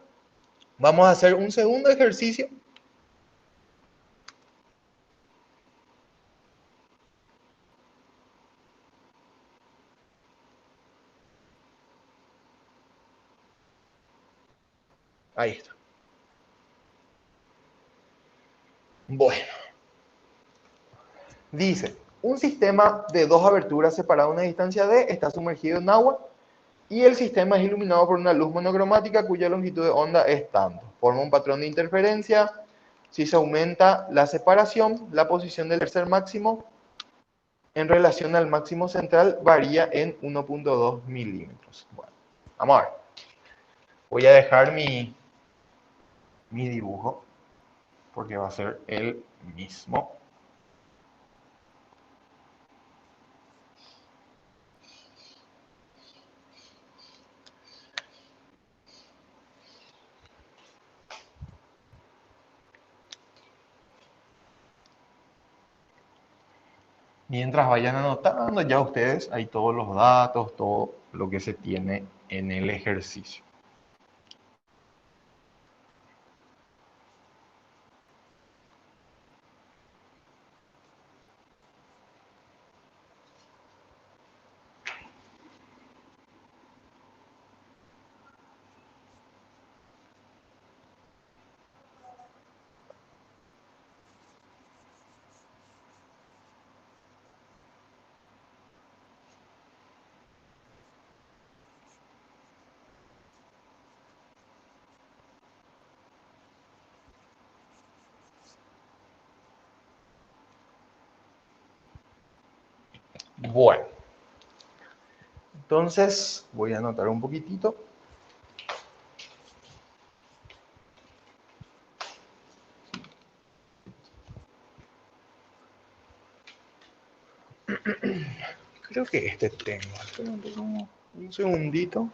Vamos a hacer un segundo ejercicio. Ahí está. Bueno, dice, un sistema de dos aberturas separado a una distancia d está sumergido en agua y el sistema es iluminado por una luz monocromática cuya longitud de onda es tanto. Forma un patrón de interferencia. Si se aumenta la separación, la posición del tercer máximo en relación al máximo central varía en 1.2 milímetros. Bueno, vamos a ver. Voy a dejar mi dibujo porque va a ser el mismo. Mientras vayan anotando, ya ustedes hay todos los datos, todo lo que se tiene en el ejercicio. Bueno, entonces voy a anotar un poquitito. Creo que este tengo. Espera un segundito.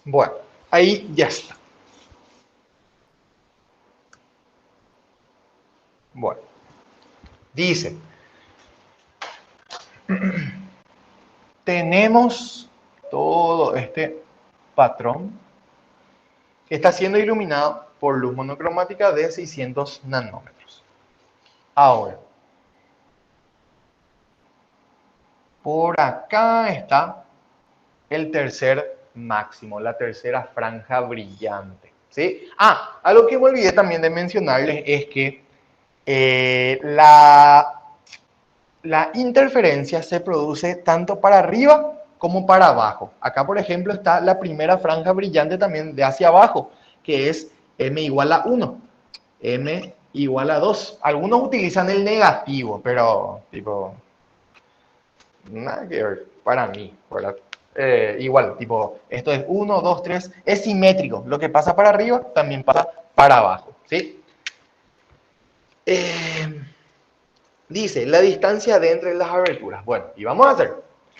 Bueno, ahí ya está. Bueno, dice, tenemos todo este patrón que está siendo iluminado por luz monocromática de 600 nanómetros. Ahora, por acá está el tercer máximo, la tercera franja brillante, ¿sí? Algo que me olvidé también de mencionarles es que la interferencia se produce tanto para arriba como para abajo. Acá, por ejemplo, está la primera franja brillante también de hacia abajo, que es m igual a 1, m igual a 2. Algunos utilizan el negativo, pero tipo, nada que ver para mí, ¿verdad? Igual, tipo, esto es 1, 2, 3, es simétrico. Lo que pasa para arriba también pasa para abajo, ¿sí? Dice, la distancia de entre las aberturas. Bueno, y vamos a hacer.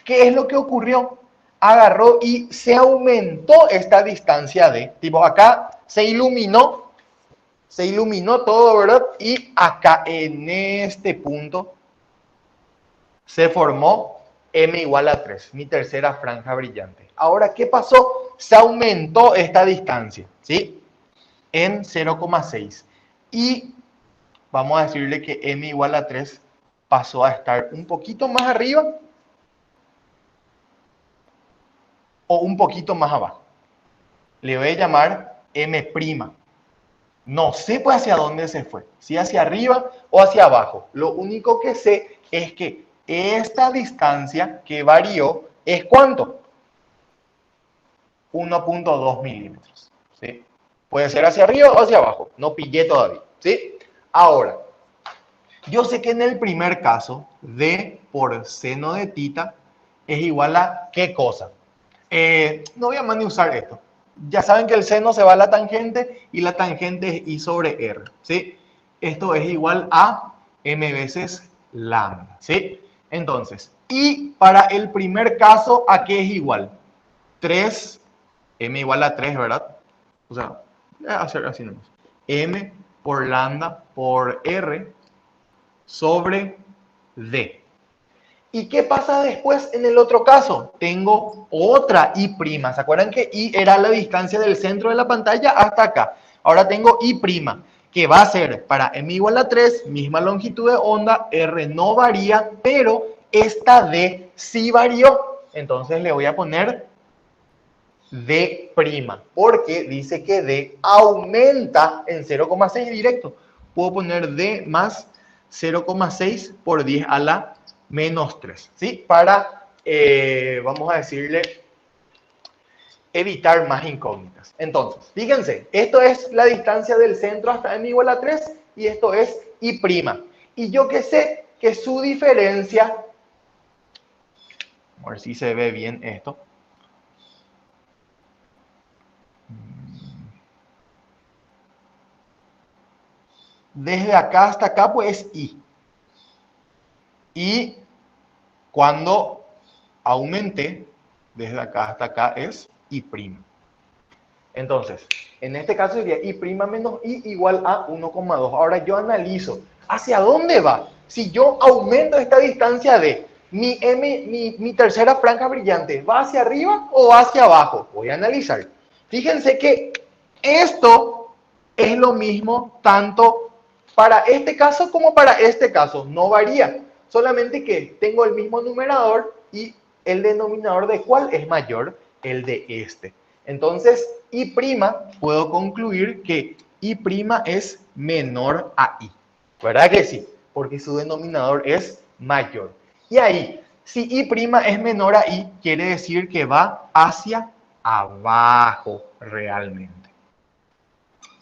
¿Qué es lo que ocurrió? Agarró y se aumentó esta distancia de, tipo, acá se iluminó todo, ¿verdad? Y acá en este punto se formó m igual a 3, mi tercera franja brillante. Ahora, ¿qué pasó? Se aumentó esta distancia, ¿sí? En 0,6. Y vamos a decirle que m igual a 3 pasó a estar un poquito más arriba o un poquito más abajo. Le voy a llamar m'. No sé pues hacia dónde se fue, si hacia arriba o hacia abajo. Lo único que sé es que esta distancia que varió es ¿cuánto? 1.2 milímetros. ¿Sí? Puede ser hacia arriba o hacia abajo. No pillé todavía. ¿Sí? Ahora, yo sé que en el primer caso, d por seno de tita es igual a ¿qué cosa? No voy a más ni usar esto. Ya saben que el seno se va a la tangente y la tangente es I sobre R. ¿Sí? Esto es igual a m veces lambda. ¿Sí? Entonces, y para el primer caso, ¿a qué es igual? 3, m igual a 3, ¿verdad? O sea, voy a hacer así nomás. M por lambda por R sobre D. ¿Y qué pasa después en el otro caso? Tengo otra I'. ¿Se acuerdan que I era la distancia del centro de la pantalla hasta acá? Ahora tengo I', que va a ser para m igual a 3, misma longitud de onda, R no varía, pero esta D sí varió. Entonces le voy a poner D', porque dice que D aumenta en 0,6 directo. Puedo poner D más 0,6 por 10 a la menos 3, ¿sí? Para, vamos a decirle, evitar más incógnitas. Entonces, fíjense, esto es la distancia del centro hasta m igual a 3 y esto es I'. Y yo que sé que su diferencia, a ver si se ve bien esto, desde acá hasta acá pues es I. Y cuando aumenté, desde acá hasta acá es I'. Entonces, en este caso sería I' menos I igual a 1,2. Ahora yo analizo, ¿hacia dónde va? Si yo aumento esta distancia de mi tercera franja brillante, ¿va hacia arriba o hacia abajo? Voy a analizar. Fíjense que esto es lo mismo tanto para este caso como para este caso. No varía. Solamente que tengo el mismo numerador y el denominador de cuál es mayor, el de este. Entonces, I', puedo concluir que I' es menor a I. ¿Verdad que sí? Porque su denominador es mayor. Y ahí, si I' es menor a I, quiere decir que va hacia abajo realmente.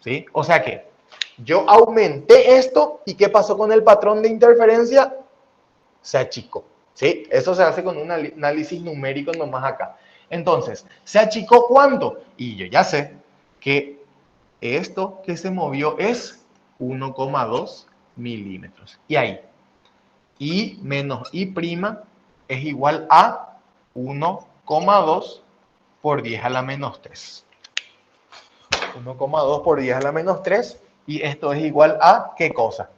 ¿Sí? O sea que yo aumenté esto y ¿qué pasó con el patrón de interferencia? Se achicó. ¿Sí? Eso se hace con un análisis numérico nomás acá. Entonces, ¿se achicó cuánto? Y yo ya sé que esto que se movió es 1,2 milímetros. Y ahí, I menos I' es igual a 1,2 por 10 a la menos 3. 1,2 por 10 a la menos 3. Y esto es igual a, ¿qué cosa?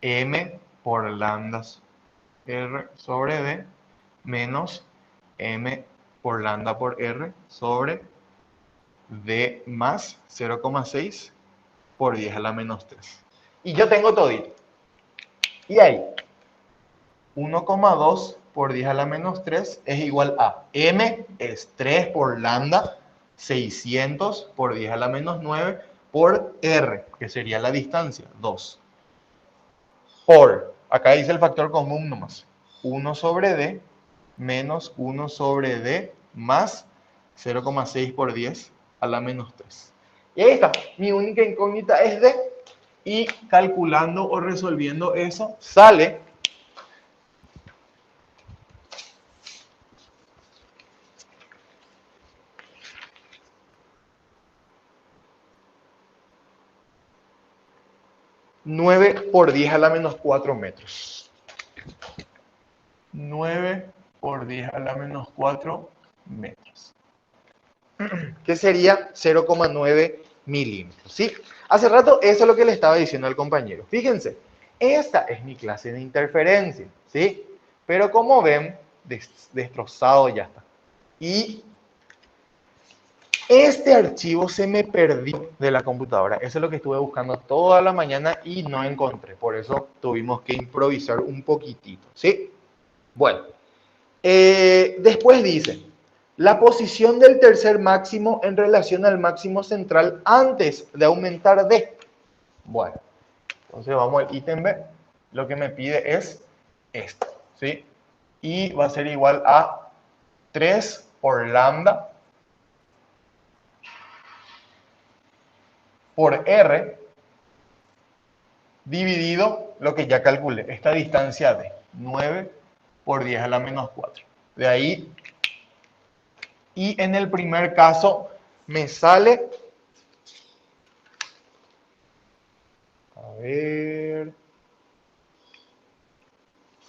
M por lambda R sobre D menos M por lambda por R sobre D más 0,6 por 10 a la menos 3. Y yo tengo todito. Y ahí, 1,2 por 10 a la menos 3 es igual a M es 3 por lambda, 600 por 10 a la menos 9 por R, que sería la distancia, 2. Por, acá dice el factor común nomás, 1 sobre D menos 1 sobre D más 0,6 por 10 a la menos 3. Y ahí está, mi única incógnita es D, y calculando o resolviendo eso, sale 9 por 10 a la menos 4 metros. 9 por 10 a la menos 4 metros. Que sería 0,9 milímetros. ¿Sí? Hace rato eso es lo que le estaba diciendo al compañero. Fíjense, esta es mi clase de interferencia. ¿Sí? Pero como ven, destrozado ya está. Y este archivo se me perdió de la computadora. Eso es lo que estuve buscando toda la mañana y no encontré. Por eso tuvimos que improvisar un poquitito. ¿Sí? Bueno. Después dice, la posición del tercer máximo en relación al máximo central antes de aumentar D. Bueno, entonces vamos al ítem B. Lo que me pide es esto. ¿Sí? Y va a ser igual a 3 por lambda por R dividido lo que ya calculé, esta distancia D, 9 por 10 a la menos 4. De ahí, y en el primer caso me sale, a ver,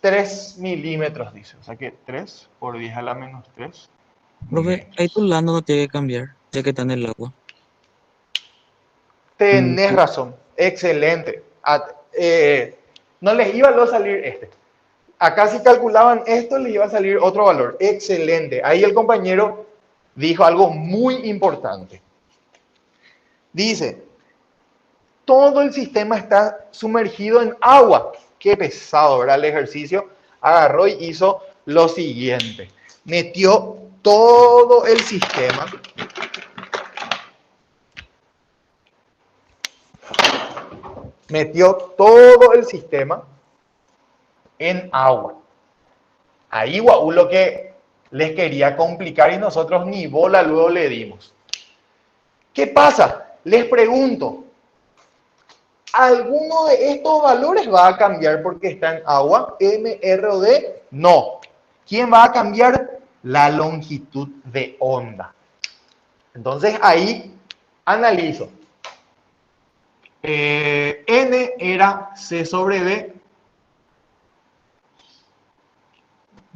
3 milímetros dice, o sea que 3 por 10 a la menos 3 Profe, ahí tu metros. lando no tiene que cambiar, ya que está en el agua. Tenés razón, excelente. No les iba a salir este. Acá si calculaban esto les iba a salir otro valor. Excelente. Ahí el compañero dijo algo muy importante. Dice, todo el sistema está sumergido en agua. Qué pesado, ¿verdad? El ejercicio agarró y hizo lo siguiente. Metió todo el sistema en agua. Ahí Guau lo que les quería complicar y nosotros ni bola luego le dimos. ¿Qué pasa? Les pregunto, ¿alguno de estos valores va a cambiar porque está en agua? ¿M, R o D? No. ¿Quién va a cambiar? La longitud de onda. Entonces ahí analizo. N era C sobre D.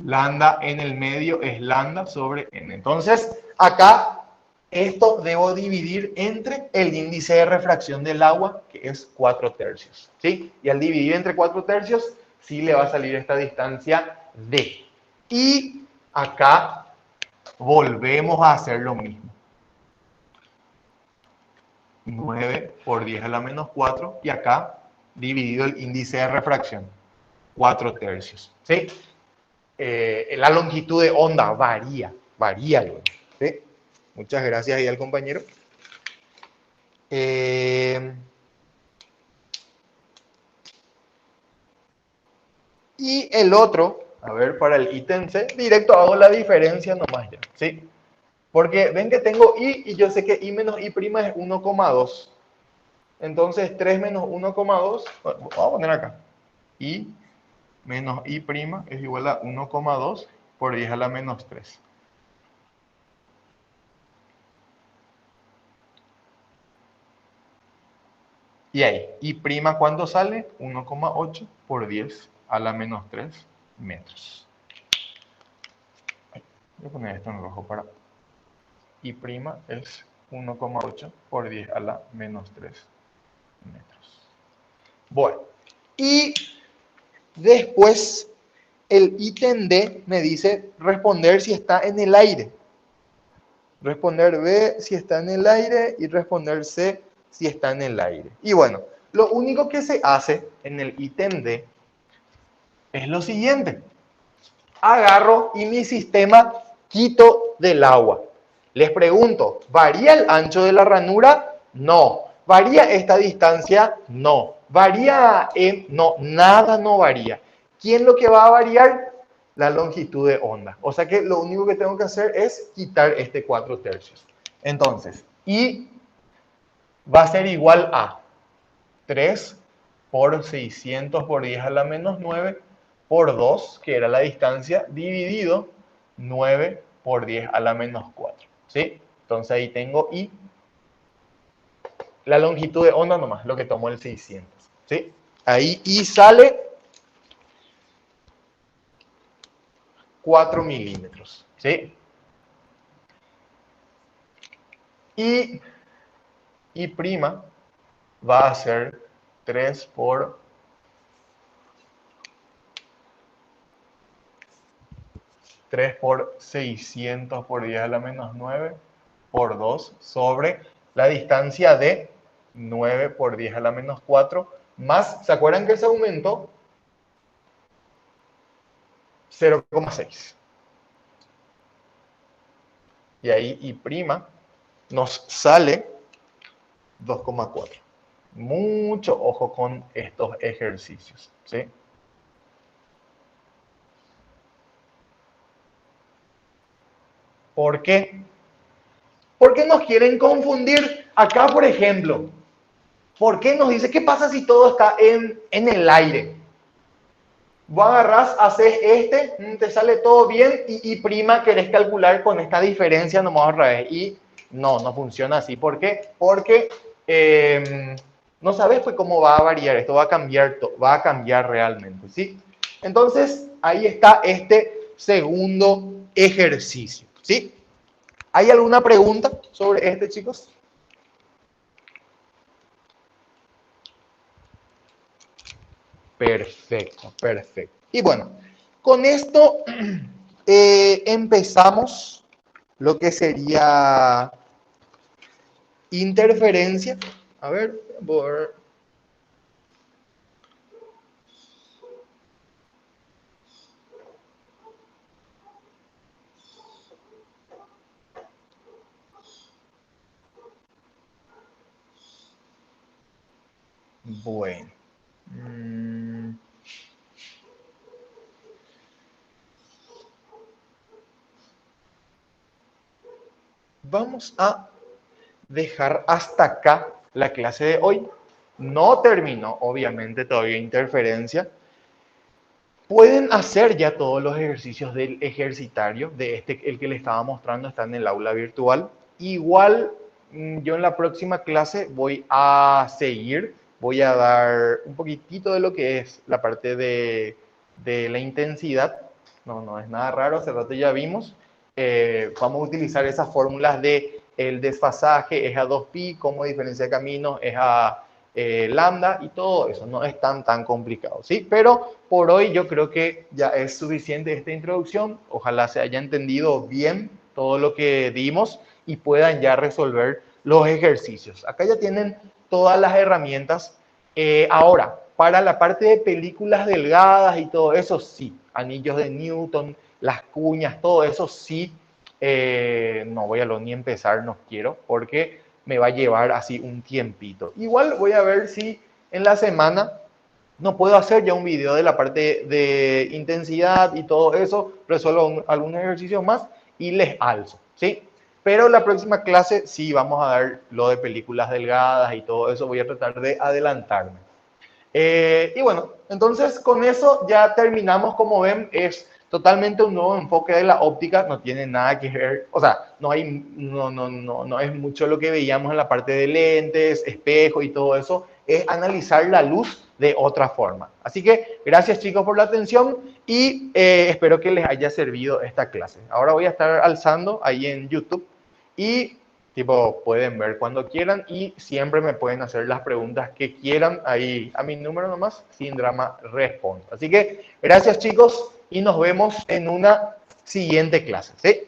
Lambda en el medio es lambda sobre N. Entonces acá esto debo dividir entre el índice de refracción del agua, que es 4/3. ¿Sí? Y al dividir entre 4/3, sí le va a salir esta distancia D. Y acá volvemos a hacer lo mismo. 9 por 10 a la menos 4. Y acá dividido el índice de refracción. 4/3. ¿Sí? La longitud de onda varía luego. ¿Sí? Muchas gracias ahí al compañero. Y el otro, a ver, para el ítem C, directo hago la diferencia nomás ya, ¿sí? Porque ven que tengo I y yo sé que I menos I' es 1,2. Entonces 3 menos 1,2, vamos a poner acá. I menos I' es igual a 1,2 por 10 a la menos 3. Y ahí, I', ¿cuánto sale? 1,8 por 10 a la menos 3 metros. Voy a poner esto en rojo para I' es 1,8 por 10 a la menos 3 metros. Bueno, y después el ítem D me dice responder si está en el aire. Responder B si está en el aire y responder C si está en el aire. Y bueno, lo único que se hace en el ítem D es lo siguiente. Agarro y mi sistema quito del agua. Les pregunto, ¿varía el ancho de la ranura? No. ¿Varía esta distancia? No. ¿Varía? No, nada no varía. ¿Quién lo que va a variar? La longitud de onda. O sea que lo único que tengo que hacer es quitar este 4/3. Entonces, I va a ser igual a 3 por 600 por 10 a la menos 9 por 2, que era la distancia, dividido 9 por 10 a la menos 4. ¿Sí? Entonces ahí tengo I, la longitud de onda nomás, lo que tomó el 600. ¿Sí? Ahí I sale 4 milímetros. ¿Sí? Y I' va a ser 3 por 600 por 10 a la menos 9 por 2 sobre la distancia de 9 por 10 a la menos 4 más, ¿se acuerdan que se aumentó? 0,6. Y ahí I' nos sale 2,4. Mucho ojo con estos ejercicios, ¿sí? ¿Por qué? Porque nos quieren confundir. Acá, por ejemplo, ¿por qué nos dice qué pasa si todo está en el aire? Vos agarrás, haces te sale todo bien y querés calcular con esta diferencia nomás otra vez. Y no funciona así. ¿Por qué? Porque no sabes pues cómo va a variar. Esto va a cambiar realmente, ¿sí? Entonces, ahí está este segundo ejercicio, ¿sí? ¿Hay alguna pregunta sobre este, chicos? Perfecto, perfecto. Y bueno, con esto empezamos lo que sería interferencia. A ver, bueno. Vamos a dejar hasta acá la clase de hoy. No terminó, obviamente, todavía interferencia. Pueden hacer ya todos los ejercicios del ejercitario, el que les estaba mostrando está en el aula virtual. Igual, yo en la próxima clase voy a seguir, voy a dar un poquitito de lo que es la parte de la intensidad. No es nada raro, hace rato ya vimos. Vamos a utilizar esas fórmulas de el desfasaje es a 2pi, cómo diferencia de caminos es a lambda y todo eso. No es tan complicado, ¿sí? Pero por hoy yo creo que ya es suficiente esta introducción. Ojalá se haya entendido bien todo lo que dimos y puedan ya resolver los ejercicios. Acá ya tienen todas las herramientas. Ahora, para la parte de películas delgadas y todo eso, sí. Anillos de Newton, las cuñas, todo eso sí. No voy a ni empezar, no quiero, porque me va a llevar así un tiempito. Igual voy a ver si en la semana no puedo hacer ya un video de la parte de intensidad y todo eso, resuelvo algún ejercicio más y les alzo, ¿sí? Pero la próxima clase sí vamos a dar lo de películas delgadas y todo eso, voy a tratar de adelantarme. Y bueno, entonces con eso ya terminamos. Como ven, es totalmente un nuevo enfoque de la óptica, no tiene nada que ver, o sea, no es mucho lo que veíamos en la parte de lentes, espejo y todo eso, es analizar la luz de otra forma. Así que gracias chicos por la atención y espero que les haya servido esta clase. Ahora voy a estar alzando ahí en YouTube y tipo pueden ver cuando quieran y siempre me pueden hacer las preguntas que quieran ahí a mi número nomás, Sin Drama Responde. Así que gracias chicos y nos vemos en una siguiente clase, ¿sí?